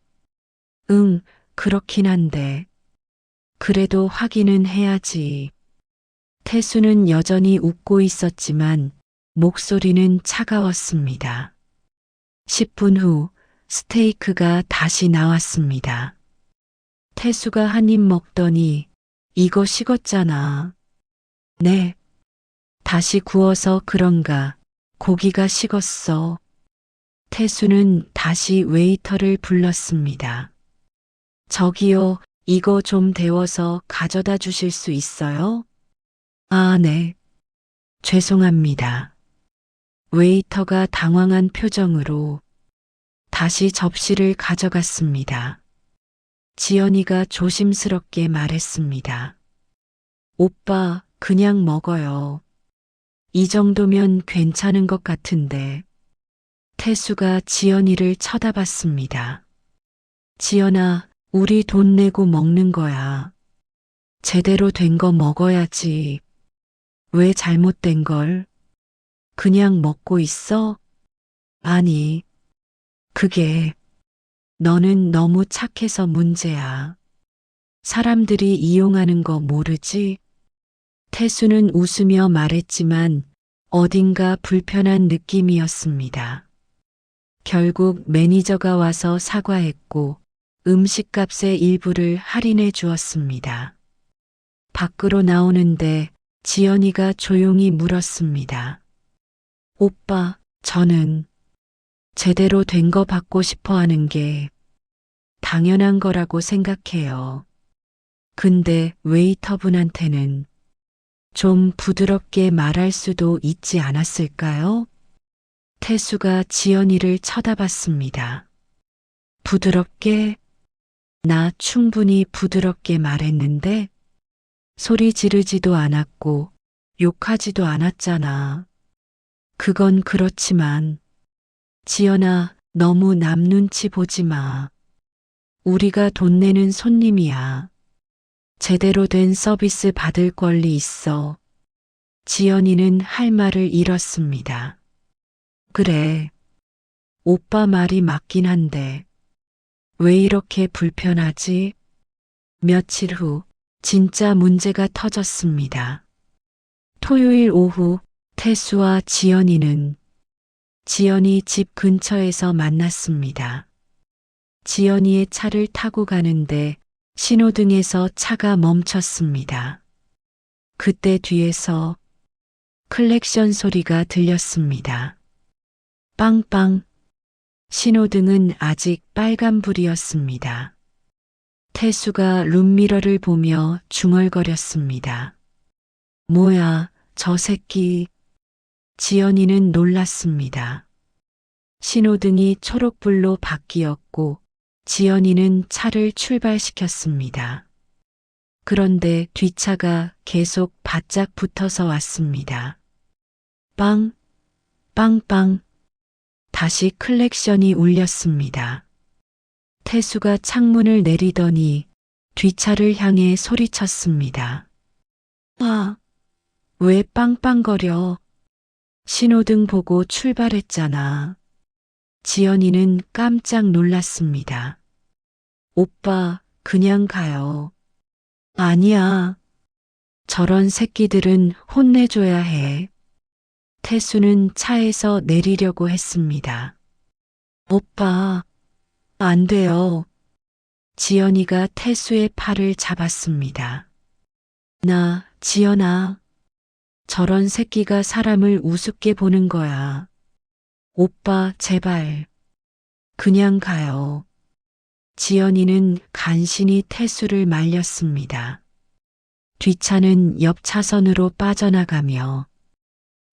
응, 그렇긴 한데. 그래도 확인은 해야지. 태수는 여전히 웃고 있었지만 목소리는 차가웠습니다. 10분 후 스테이크가 다시 나왔습니다. 태수가 한 입 먹더니 이거 식었잖아. 네. 다시 구워서 그런가 고기가 식었어. 태수는 다시 웨이터를 불렀습니다. 저기요, 이거 좀 데워서 가져다 주실 수 있어요? 아, 네. 죄송합니다. 웨이터가 당황한 표정으로 다시 접시를 가져갔습니다. 지연이가 조심스럽게 말했습니다. 오빠, 그냥 먹어요. 이 정도면 괜찮은 것 같은데. 태수가 지연이를 쳐다봤습니다. 지연아, 우리 돈 내고 먹는 거야. 제대로 된 거 먹어야지. 왜 잘못된 걸? 그냥 먹고 있어? 아니, 그게 너는 너무 착해서 문제야. 사람들이 이용하는 거 모르지? 태수는 웃으며 말했지만 어딘가 불편한 느낌이었습니다. 결국 매니저가 와서 사과했고 음식값의 일부를 할인해 주었습니다. 밖으로 나오는데 지연이가 조용히 물었습니다. 오빠, 저는 제대로 된 거 받고 싶어 하는 게 당연한 거라고 생각해요. 근데 웨이터분한테는 좀 부드럽게 말할 수도 있지 않았을까요? 태수가 지연이를 쳐다봤습니다. 부드럽게? 나 충분히 부드럽게 말했는데 소리 지르지도 않았고 욕하지도 않았잖아. 그건 그렇지만 지연아, 너무 남 눈치 보지 마. 우리가 돈 내는 손님이야. 제대로 된 서비스 받을 권리 있어. 지연이는 할 말을 잃었습니다. 그래. 오빠 말이 맞긴 한데 왜 이렇게 불편하지? 며칠 후 진짜 문제가 터졌습니다. 토요일 오후 태수와 지연이는 지연이 집 근처에서 만났습니다. 지연이의 차를 타고 가는데 신호등에서 차가 멈췄습니다. 그때 뒤에서 클렉션 소리가 들렸습니다. 빵빵. 신호등은 아직 빨간불이었습니다. 태수가 룸미러를 보며 중얼거렸습니다. 뭐야, 저 새끼. 지연이는 놀랐습니다. 신호등이 초록불로 바뀌었고 지연이는 차를 출발시켰습니다. 그런데 뒷차가 계속 바짝 붙어서 왔습니다. 빵, 빵빵. 다시 클렉션이 울렸습니다. 태수가 창문을 내리더니 뒷차를 향해 소리쳤습니다. 아, 왜 빵빵거려? 신호등 보고 출발했잖아. 지연이는 깜짝 놀랐습니다. 오빠, 그냥 가요. 아니야. 저런 새끼들은 혼내줘야 해. 태수는 차에서 내리려고 했습니다. 오빠, 안 돼요. 지연이가 태수의 팔을 잡았습니다. 지연아. 저런 새끼가 사람을 우습게 보는 거야. 오빠, 제발. 그냥 가요. 지연이는 간신히 태수를 말렸습니다. 뒷차는 옆 차선으로 빠져나가며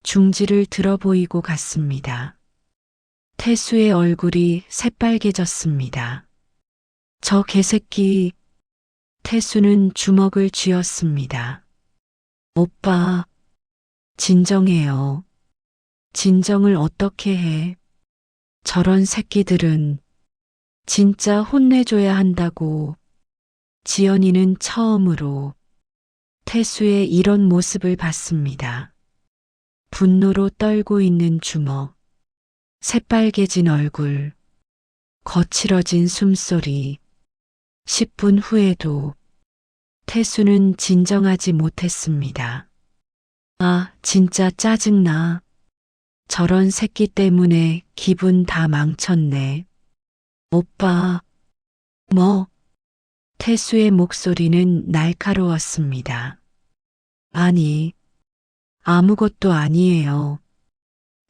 중지를 들어 보이고 갔습니다. 태수의 얼굴이 새빨개졌습니다. 저 개새끼. 태수는 주먹을 쥐었습니다. 오빠, 진정해요. 진정을 어떻게 해? 저런 새끼들은 진짜 혼내줘야 한다고. 지연이는 처음으로 태수의 이런 모습을 봤습니다. 분노로 떨고 있는 주먹, 새빨개진 얼굴, 거칠어진 숨소리. 10분 후에도 태수는 진정하지 못했습니다. 아, 진짜 짜증나. 저런 새끼 때문에 기분 다 망쳤네. 오빠. 뭐? 태수의 목소리는 날카로웠습니다. 아니, 아무것도 아니에요.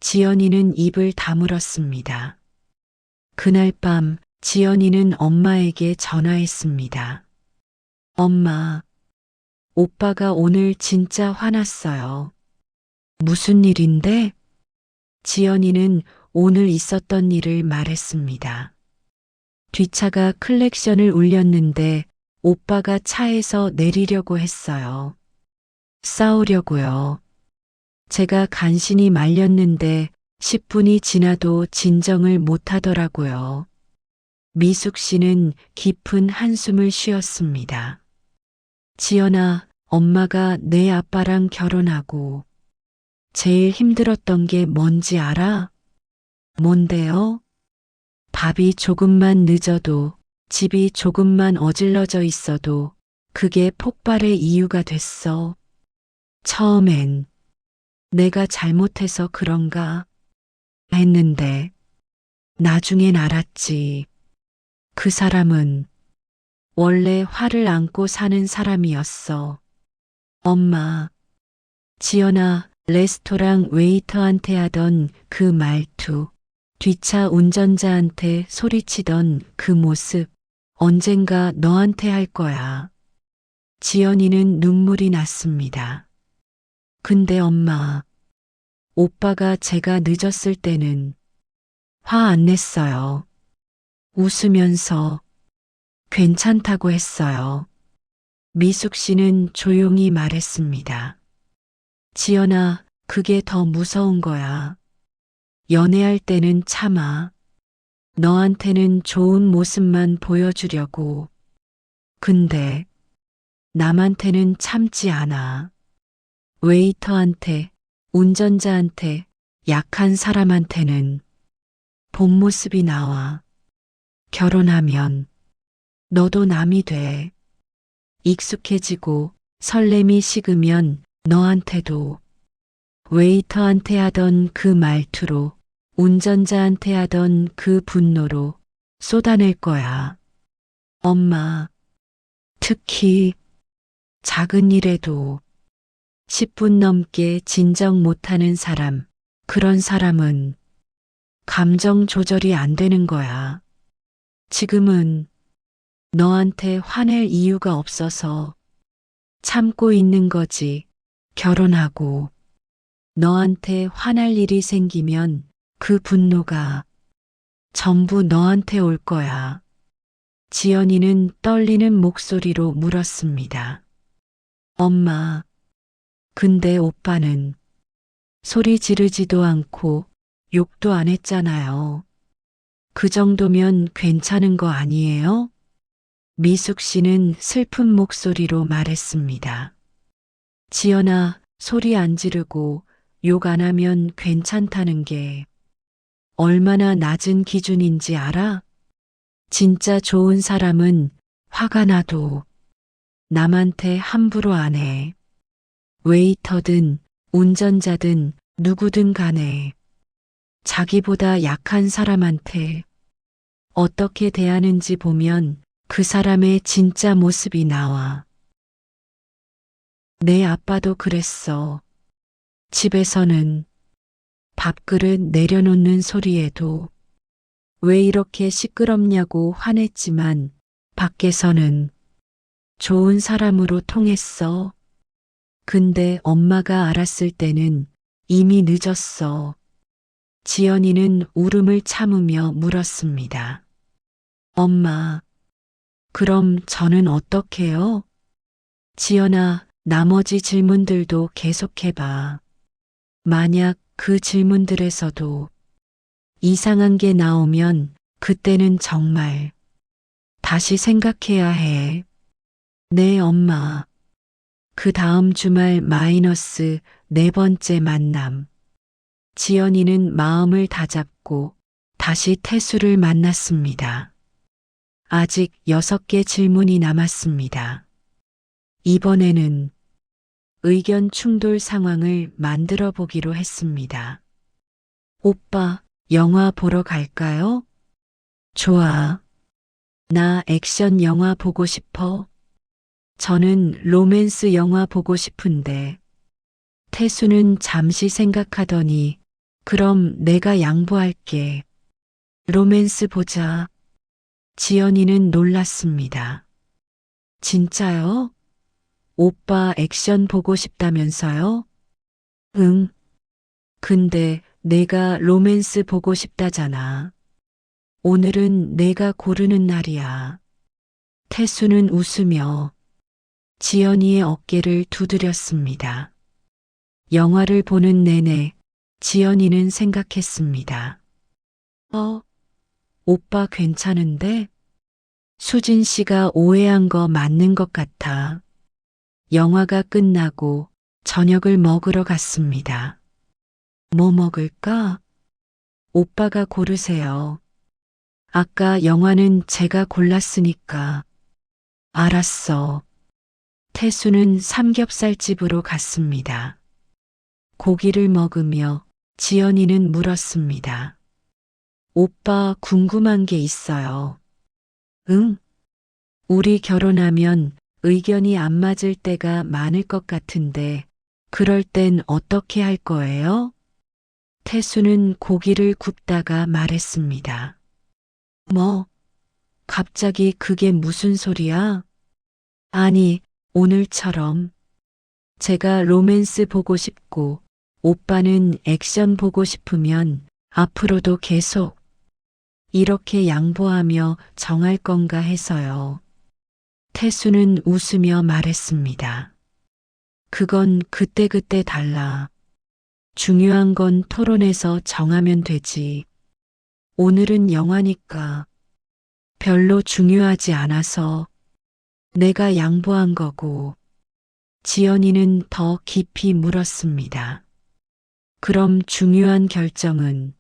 지연이는 입을 다물었습니다. 그날 밤 지연이는 엄마에게 전화했습니다. 엄마, 오빠가 오늘 진짜 화났어요. 무슨 일인데? 지연이는 오늘 있었던 일을 말했습니다. 뒷차가 클렉션을 울렸는데 오빠가 차에서 내리려고 했어요. 싸우려고요. 제가 간신히 말렸는데 10분이 지나도 진정을 못하더라고요. 미숙 씨는 깊은 한숨을 쉬었습니다. 지연아, 엄마가 내 아빠랑 결혼하고 제일 힘들었던 게 뭔지 알아? 뭔데요? 밥이 조금만 늦어도, 집이 조금만 어질러져 있어도 그게 폭발의 이유가 됐어. 처음엔 내가 잘못해서 그런가 했는데 나중엔 알았지. 그 사람은 원래 화를 안고 사는 사람이었어. 엄마, 지연아, 레스토랑 웨이터한테 하던 그 말투, 뒷차 운전자한테 소리치던 그 모습, 언젠가 너한테 할 거야. 지연이는 눈물이 났습니다. 근데 엄마, 오빠가 제가 늦었을 때는 화 안 냈어요. 웃으면서 괜찮다고 했어요. 미숙 씨는 조용히 말했습니다. 지연아, 그게 더 무서운 거야. 연애할 때는 참아. 너한테는 좋은 모습만 보여주려고. 근데 남한테는 참지 않아. 웨이터한테, 운전자한테, 약한 사람한테는 본 모습이 나와. 결혼하면 너도 남이 돼. 익숙해지고 설렘이 식으면 너한테도 웨이터한테 하던 그 말투로, 운전자한테 하던 그 분노로 쏟아낼 거야. 엄마, 특히 작은 일에도 10분 넘게 진정 못하는 사람, 그런 사람은 감정 조절이 안 되는 거야. 지금은 너한테 화낼 이유가 없어서 참고 있는 거지. 결혼하고 너한테 화날 일이 생기면 그 분노가 전부 너한테 올 거야. 지연이는 떨리는 목소리로 물었습니다. 엄마, 근데 오빠는 소리 지르지도 않고 욕도 안 했잖아요. 그 정도면 괜찮은 거 아니에요? 미숙 씨는 슬픈 목소리로 말했습니다. 지연아, 소리 안 지르고 욕 안 하면 괜찮다는 게 얼마나 낮은 기준인지 알아? 진짜 좋은 사람은 화가 나도 남한테 함부로 안 해. 웨이터든 운전자든 누구든 간에 자기보다 약한 사람한테 어떻게 대하는지 보면 그 사람의 진짜 모습이 나와. 내 아빠도 그랬어. 집에서는 밥그릇 내려놓는 소리에도 왜 이렇게 시끄럽냐고 화냈지만 밖에서는 좋은 사람으로 통했어. 근데 엄마가 알았을 때는 이미 늦었어. 지연이는 울음을 참으며 물었습니다. 엄마, 그럼 저는 어떡해요? 지연아, 나머지 질문들도 계속해봐. 만약 그 질문들에서도 이상한 게 나오면 그때는 정말 다시 생각해야 해. 네, 엄마. 그 다음 주말 마이너스 4번째 만남. 지연이는 마음을 다잡고 다시 태수를 만났습니다. 아직 6개 질문이 남았습니다. 이번에는 의견 충돌 상황을 만들어 보기로 했습니다. 오빠, 영화 보러 갈까요? 좋아. 나 액션 영화 보고 싶어. 저는 로맨스 영화 보고 싶은데. 태수는 잠시 생각하더니 그럼 내가 양보할게. 로맨스 보자. 지연이는 놀랐습니다. 진짜요? 오빠 액션 보고 싶다면서요? 응. 근데 내가 로맨스 보고 싶다잖아. 오늘은 내가 고르는 날이야. 태수는 웃으며 지연이의 어깨를 두드렸습니다. 영화를 보는 내내 지연이는 생각했습니다. 오빠 괜찮은데? 수진 씨가 오해한 거 맞는 것 같아. 영화가 끝나고 저녁을 먹으러 갔습니다. 뭐 먹을까? 오빠가 고르세요. 아까 영화는 제가 골랐으니까. 알았어. 태수는 삼겹살집으로 갔습니다. 고기를 먹으며 지연이는 물었습니다. 오빠 궁금한 게 있어요. 응? 우리 결혼하면 의견이 안 맞을 때가 많을 것 같은데 그럴 땐 어떻게 할 거예요? 태수는 고기를 굽다가 말했습니다. 뭐? 갑자기 그게 무슨 소리야? 아니, 오늘처럼 제가 로맨스 보고 싶고 오빠는 액션 보고 싶으면 앞으로도 계속 이렇게 양보하며 정할 건가 해서요. 태수는 웃으며 말했습니다. 그건 그때그때 달라. 중요한 건 토론에서 정하면 되지. 오늘은 영화니까 별로 중요하지 않아서 내가 양보한 거고. 지연이는 더 깊이 물었습니다. 그럼 중요한 결정은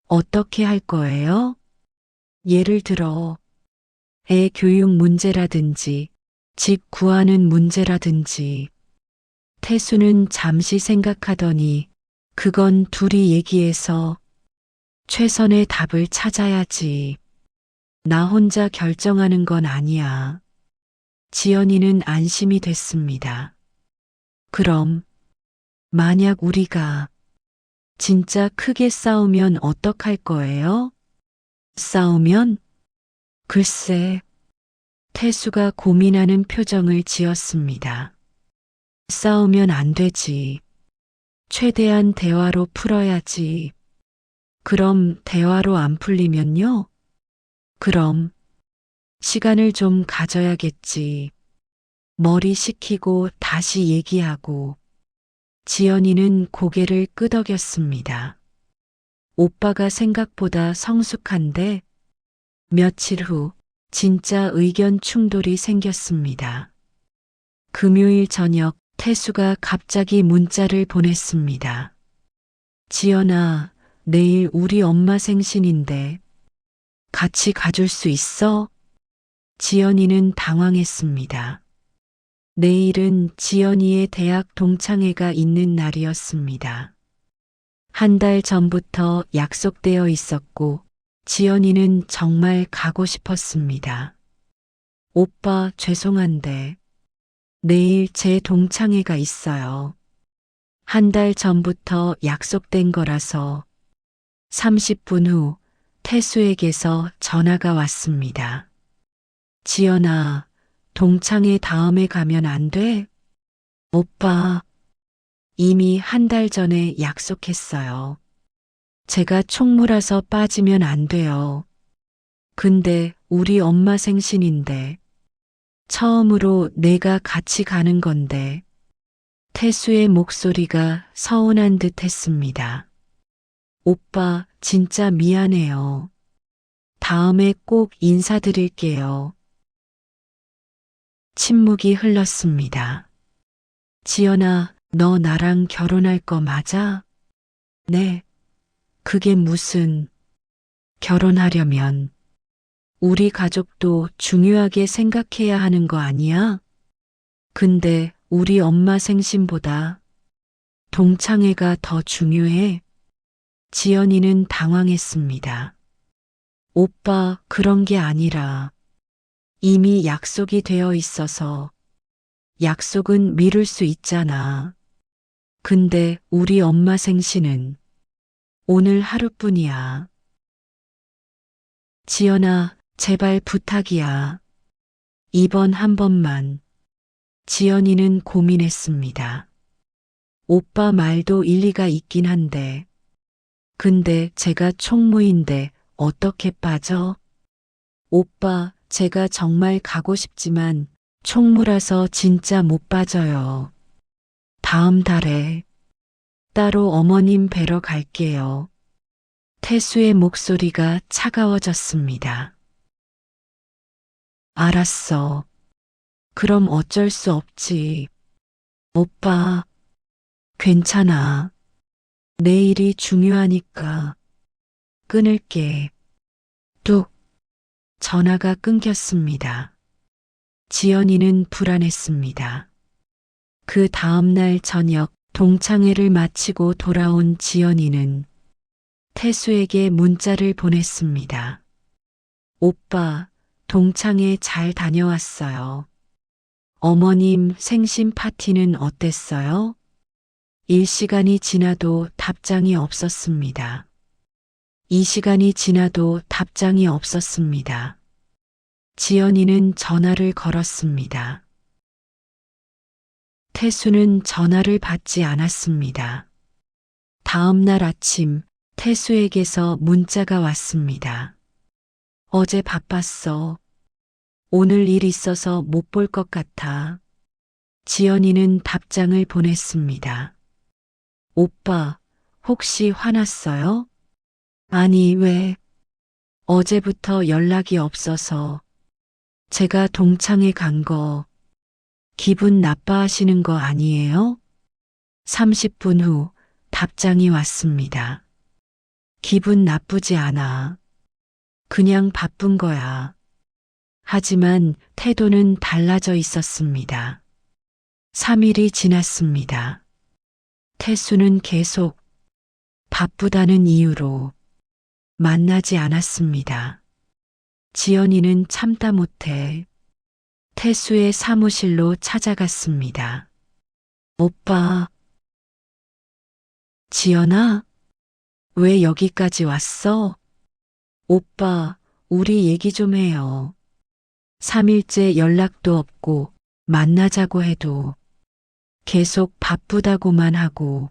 어떻게 할 거예요? 예를 들어 애 교육 문제라든지 집 구하는 문제라든지. 태수는 잠시 생각하더니 그건 둘이 얘기해서 최선의 답을 찾아야지. 나 혼자 결정하는 건 아니야. 지연이는 안심이 됐습니다. 그럼 만약 우리가 진짜 크게 싸우면 어떡할 거예요? 싸우면? 글쎄, 태수가 고민하는 표정을 지었습니다. 싸우면 안 되지. 최대한 대화로 풀어야지. 그럼 대화로 안 풀리면요? 그럼 시간을 좀 가져야겠지. 머리 식히고 다시 얘기하고. 지연이는 고개를 끄덕였습니다. 오빠가 생각보다 성숙한데 며칠 후 진짜 의견 충돌이 생겼습니다. 금요일 저녁 태수가 갑자기 문자를 보냈습니다. 지연아, 내일 우리 엄마 생신인데 같이 가줄 수 있어? 지연이는 당황했습니다. 내일은 지연이의 대학 동창회가 있는 날이었습니다. 한 달 전부터 약속되어 있었고 지연이는 정말 가고 싶었습니다. 오빠, 죄송한데 내일 제 동창회가 있어요. 한 달 전부터 약속된 거라서 30분 후 태수에게서 전화가 왔습니다. 지연아, 동창회 다음에 가면 안 돼? 오빠, 이미 한 달 전에 약속했어요. 제가 총무라서 빠지면 안 돼요. 근데 우리 엄마 생신인데 처음으로 내가 같이 가는 건데 태수의 목소리가 서운한 듯 했습니다. 오빠, 진짜 미안해요. 다음에 꼭 인사드릴게요. 침묵이 흘렀습니다. 지연아, 너 나랑 결혼할 거 맞아? 네. 그게 무슨, 결혼하려면 우리 가족도 중요하게 생각해야 하는 거 아니야? 근데 우리 엄마 생신보다 동창회가 더 중요해. 지연이는 당황했습니다. 오빠, 그런 게 아니라 이미 약속이 되어 있어서 약속은 미룰 수 있잖아. 근데 우리 엄마 생신은 오늘 하루뿐이야. 지연아, 제발 부탁이야. 이번 한 번만. 지연이는 고민했습니다. 오빠 말도 일리가 있긴 한데, 근데 제가 총무인데 어떻게 빠져? 오빠, 제가 정말 가고 싶지만 총무라서 진짜 못 빠져요. 다음 달에 따로 어머님 뵈러 갈게요. 태수의 목소리가 차가워졌습니다. 알았어. 그럼 어쩔 수 없지. 오빠, 괜찮아. 내일이 중요하니까. 끊을게. 뚝. 전화가 끊겼습니다. 지연이는 불안했습니다. 그 다음날 저녁 동창회를 마치고 돌아온 지연이는 태수에게 문자를 보냈습니다. 오빠, 동창회 잘 다녀왔어요. 어머님 생신 파티는 어땠어요? 일시간이 지나도 답장이 없었습니다. 2시간이 지나도 답장이 없었습니다. 지연이는 전화를 걸었습니다. 태수는 전화를 받지 않았습니다. 다음 날 아침 태수에게서 문자가 왔습니다. 어제 바빴어. 오늘 일 있어서 못 볼 것 같아. 지연이는 답장을 보냈습니다. 오빠, 혹시 화났어요? 아니, 왜? 어제부터 연락이 없어서 제가 동창회 간 거 기분 나빠하시는 거 아니에요? 30분 후 답장이 왔습니다. 기분 나쁘지 않아. 그냥 바쁜 거야. 하지만 태도는 달라져 있었습니다. 3일이 지났습니다. 태수는 계속 바쁘다는 이유로 만나지 않았습니다. 지연이는 참다 못해 태수의 사무실로 찾아갔습니다. 오빠. 지연아? 왜 여기까지 왔어? 오빠, 우리 얘기 좀 해요. 3일째 연락도 없고 만나자고 해도 계속 바쁘다고만 하고.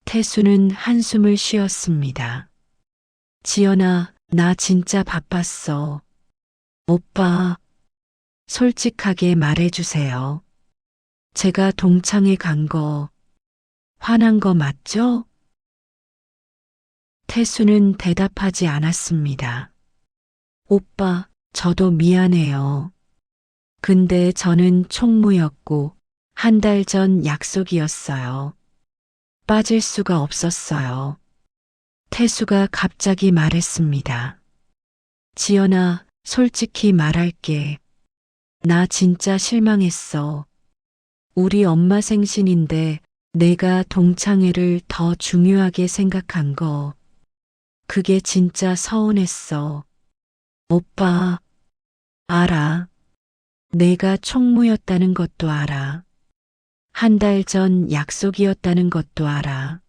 태수는 한숨을 쉬었습니다. 지연아, 나 진짜 바빴어. 오빠, 솔직하게 말해주세요. 제가 동창회 간 거 화난 거 맞죠? 태수는 대답하지 않았습니다. 오빠, 저도 미안해요. 근데 저는 총무였고 한 달 전 약속이었어요. 빠질 수가 없었어요. 태수가 갑자기 말했습니다. 지연아, 솔직히 말할게. 나 진짜 실망했어. 우리 엄마 생신인데 내가 동창회를 더 중요하게 생각한 거. 그게 진짜 서운했어. 오빠, 알아. 내가 총무였다는 것도 알아. 한 달 전 약속이었다는 것도 알아.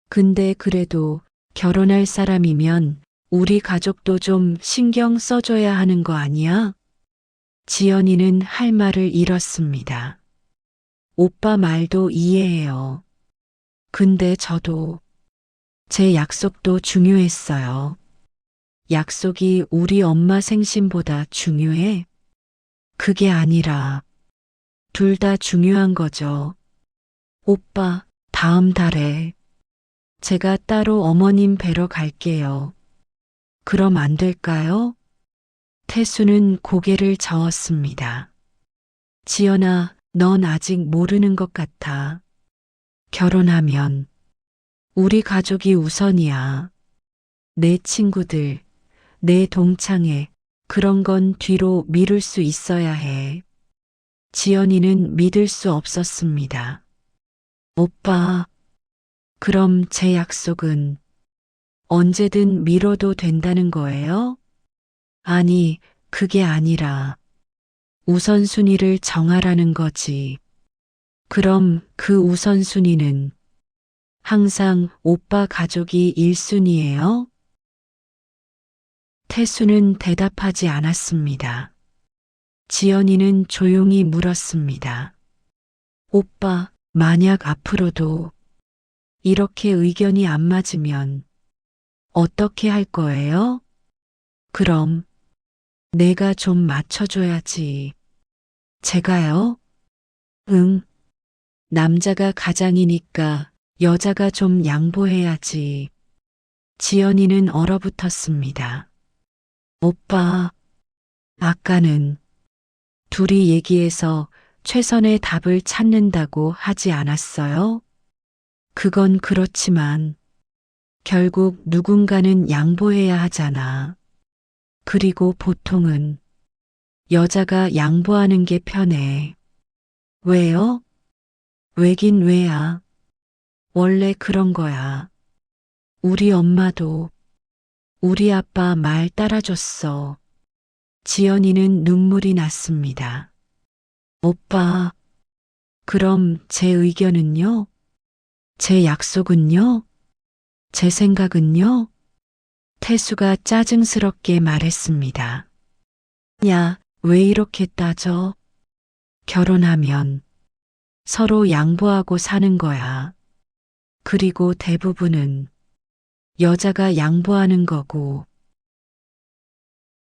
근데 그래도 결혼할 사람이면 우리 가족도 좀 신경 써줘야 하는 거 아니야? 지연이는 할 말을 잃었습니다. 오빠 말도 이해해요. 근데 저도 제 약속도 중요했어요. 약속이 우리 엄마 생신보다 중요해? 그게 아니라 둘 다 중요한 거죠. 오빠, 다음 달에 제가 따로 어머님 뵈러 갈게요. 그럼 안 될까요? 태수는 고개를 저었습니다. 지연아, 넌 아직 모르는 것 같아. 결혼하면 우리 가족이 우선이야. 내 친구들, 내 동창회, 그런 건 뒤로 미룰 수 있어야 해. 지연이는 믿을 수 없었습니다. 오빠, 그럼 제 약속은 언제든 미뤄도 된다는 거예요? 아니, 그게 아니라 우선순위를 정하라는 거지. 그럼 그 우선순위는 항상 오빠 가족이 1순위예요? 태수는 대답하지 않았습니다. 지연이는 조용히 물었습니다. 오빠, 만약 앞으로도 이렇게 의견이 안 맞으면 어떻게 할 거예요? 그럼 내가 좀 맞춰줘야지. 제가요? 응. 남자가 가장이니까 여자가 좀 양보해야지. 지연이는 얼어붙었습니다. 오빠, 아까는 둘이 얘기해서 최선의 답을 찾는다고 하지 않았어요? 그건 그렇지만 결국 누군가는 양보해야 하잖아. 그리고 보통은 여자가 양보하는 게 편해. 왜요? 왜긴 왜야. 원래 그런 거야. 우리 엄마도 우리 아빠 말 따라줬어. 지연이는 눈물이 났습니다. 오빠, 그럼 제 의견은요? 제 약속은요? 제 생각은요? 태수가 짜증스럽게 말했습니다. 야, 왜 이렇게 따져? 결혼하면 서로 양보하고 사는 거야. 그리고 대부분은 여자가 양보하는 거고.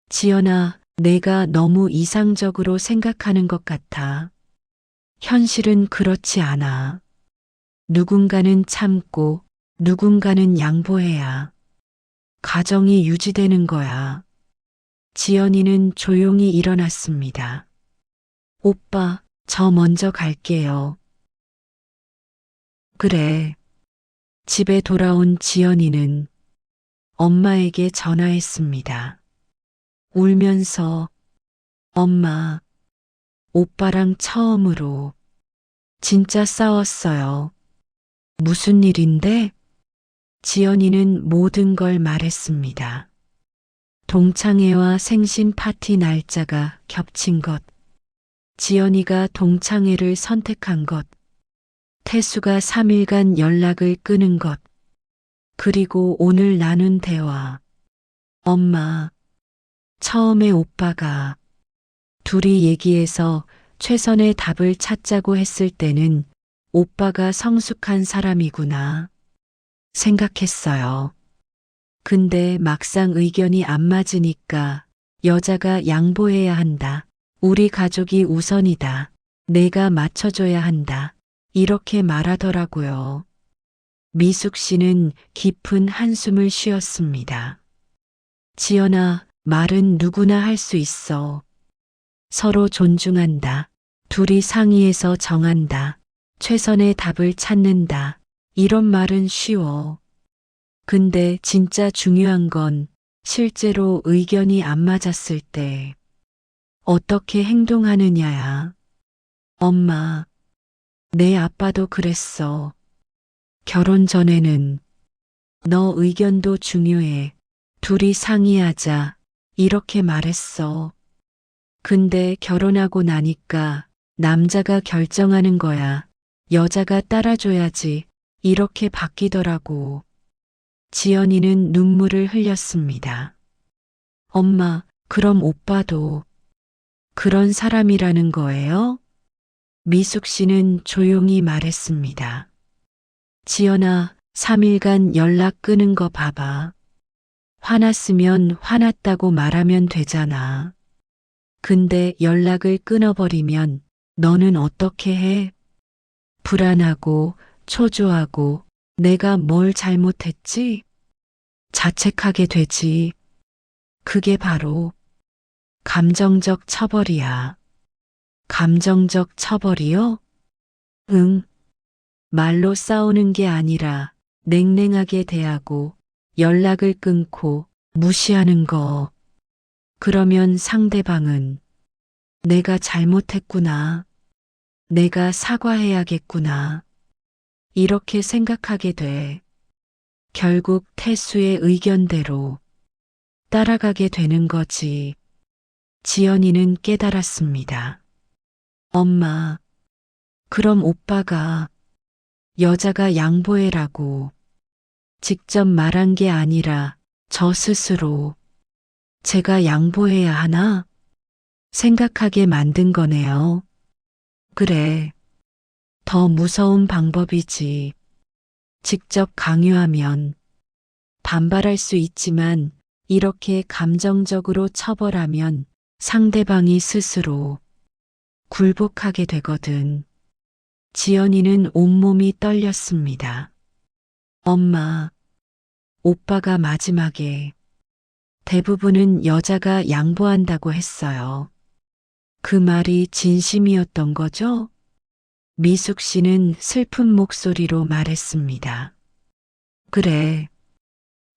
지연아, 내가 너무 이상적으로 생각하는 것 같아. 현실은 그렇지 않아. 누군가는 참고 누군가는 양보해야 가정이 유지되는 거야. 지연이는 조용히 일어났습니다. 오빠, 저 먼저 갈게요. 그래. 집에 돌아온 지연이는 엄마에게 전화했습니다. 울면서 엄마, 오빠랑 처음으로 진짜 싸웠어요. 무슨 일인데? 지연이는 모든 걸 말했습니다. 동창회와 생신 파티 날짜가 겹친 것, 지연이가 동창회를 선택한 것, 태수가 3일간 연락을 끊은 것, 그리고 오늘 나눈 대화. 엄마, 처음에 오빠가 둘이 얘기해서 최선의 답을 찾자고 했을 때는 오빠가 성숙한 사람이구나 생각했어요. 근데 막상 의견이 안 맞으니까 여자가 양보해야 한다. 우리 가족이 우선이다. 내가 맞춰줘야 한다. 이렇게 말하더라고요. 미숙 씨는 깊은 한숨을 쉬었습니다. 지연아, 말은 누구나 할 수 있어. 서로 존중한다. 둘이 상의해서 정한다. 최선의 답을 찾는다. 이런 말은 쉬워. 근데 진짜 중요한 건 실제로 의견이 안 맞았을 때 어떻게 행동하느냐야. 엄마, 내 아빠도 그랬어. 결혼 전에는 너 의견도 중요해. 둘이 상의하자. 이렇게 말했어. 근데 결혼하고 나니까 남자가 결정하는 거야. 여자가 따라줘야지. 이렇게 바뀌더라고. 지연이는 눈물을 흘렸습니다. 엄마, 그럼 오빠도 그런 사람이라는 거예요? 미숙 씨는 조용히 말했습니다. 지연아, 3일간 연락 끄는 거 봐봐. 화났으면 화났다고 말하면 되잖아. 근데 연락을 끊어버리면 너는 어떻게 해? 불안하고 초조하고 내가 뭘 잘못했지? 자책하게 되지. 그게 바로 감정적 처벌이야. 감정적 처벌이요? 응. 말로 싸우는 게 아니라 냉랭하게 대하고 연락을 끊고 무시하는 거. 그러면 상대방은 내가 잘못했구나. 내가 사과해야겠구나. 이렇게 생각하게 돼. 결국 태수의 의견대로 따라가게 되는 거지. 지연이는 깨달았습니다. 엄마, 그럼 오빠가 여자가 양보해라고 직접 말한 게 아니라 저 스스로 제가 양보해야 하나? 생각하게 만든 거네요. 그래. 더 무서운 방법이지. 직접 강요하면 반발할 수 있지만 이렇게 감정적으로 처벌하면 상대방이 스스로 굴복하게 되거든. 지연이는 온몸이 떨렸습니다. 엄마, 오빠가 마지막에 대부분은 여자가 양보한다고 했어요. 그 말이 진심이었던 거죠? 미숙 씨는 슬픈 목소리로 말했습니다. 그래.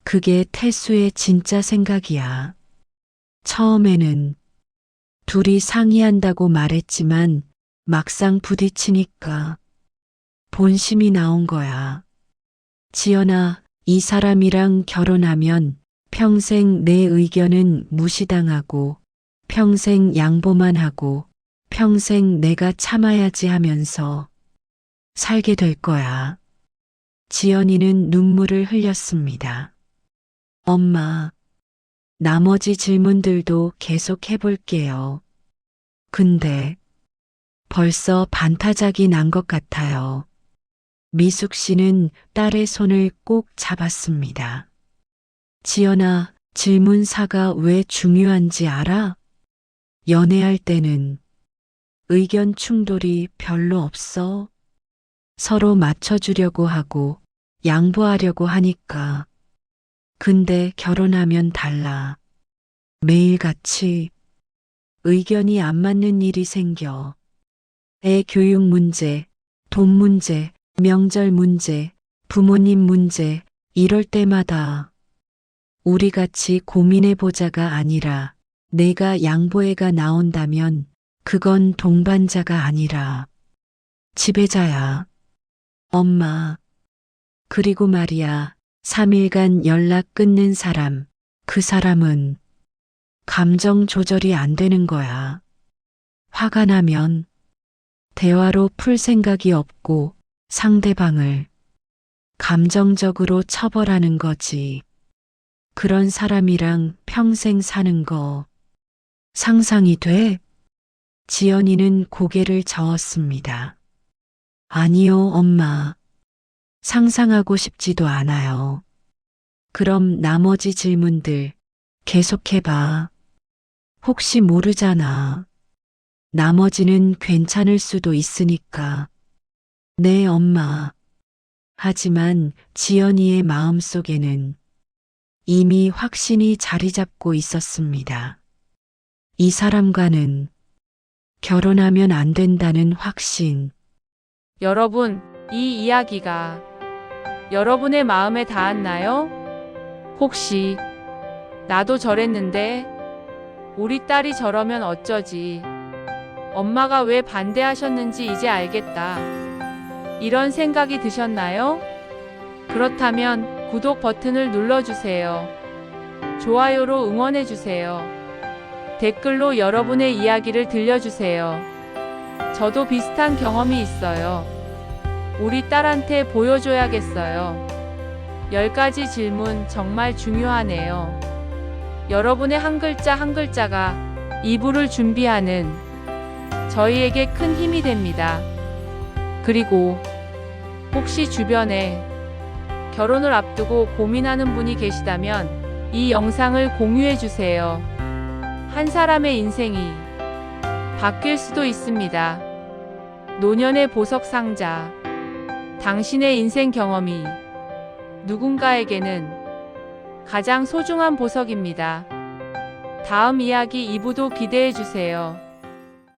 그게 태수의 진짜 생각이야. 처음에는 둘이 상의한다고 말했지만 막상 부딪히니까 본심이 나온 거야. 지연아, 이 사람이랑 결혼하면 평생 내 의견은 무시당하고 평생 양보만 하고 평생 내가 참아야지 하면서 살게 될 거야. 지연이는 눈물을 흘렸습니다. 엄마, 나머지 질문들도 계속 해볼게요. 근데 벌써 반타작이 난 것 같아요. 미숙 씨는 딸의 손을 꼭 잡았습니다. 지연아, 질문 4가 왜 중요한지 알아? 연애할 때는 의견 충돌이 별로 없어. 서로 맞춰주려고 하고 양보하려고 하니까. 근데 결혼하면 달라. 매일같이 의견이 안 맞는 일이 생겨. 애 교육 문제, 돈 문제, 명절 문제, 부모님 문제, 이럴 때마다 우리 같이 고민해보자가 아니라 내가 양보해가 나온다면 그건 동반자가 아니라 지배자야. 엄마, 그리고 말이야, 3일간 연락 끊는 사람, 그 사람은 감정 조절이 안 되는 거야. 화가 나면 대화로 풀 생각이 없고 상대방을 감정적으로 처벌하는 거지. 그런 사람이랑 평생 사는 거 상상이 돼? 지연이는 고개를 저었습니다. 아니요, 엄마. 상상하고 싶지도 않아요. 그럼 나머지 질문들 계속해봐. 혹시 모르잖아. 나머지는 괜찮을 수도 있으니까. 네, 엄마. 하지만 지연이의 마음속에는 이미 확신이 자리 잡고 있었습니다. 이 사람과는 결혼하면 안 된다는 확신. 여러분, 이 이야기가 여러분의 마음에 닿았나요? 혹시 나도 저랬는데 우리 딸이 저러면 어쩌지? 엄마가 왜 반대하셨는지 이제 알겠다. 이런 생각이 드셨나요? 그렇다면 구독 버튼을 눌러주세요. 좋아요로 응원해주세요. 댓글로 여러분의 이야기를 들려주세요. 저도 비슷한 경험이 있어요. 우리 딸한테 보여줘야겠어요. 10가지 질문 정말 중요하네요. 여러분의 한 글자 한 글자가 이불을 준비하는 저희에게 큰 힘이 됩니다. 그리고 혹시 주변에 결혼을 앞두고 고민하는 분이 계시다면 이 영상을 공유해 주세요. 한 사람의 인생이 바뀔 수도 있습니다. 노년의 보석 상자. 당신의 인생 경험이 누군가에게는 가장 소중한 보석입니다. 다음 이야기 2부도 기대해 주세요.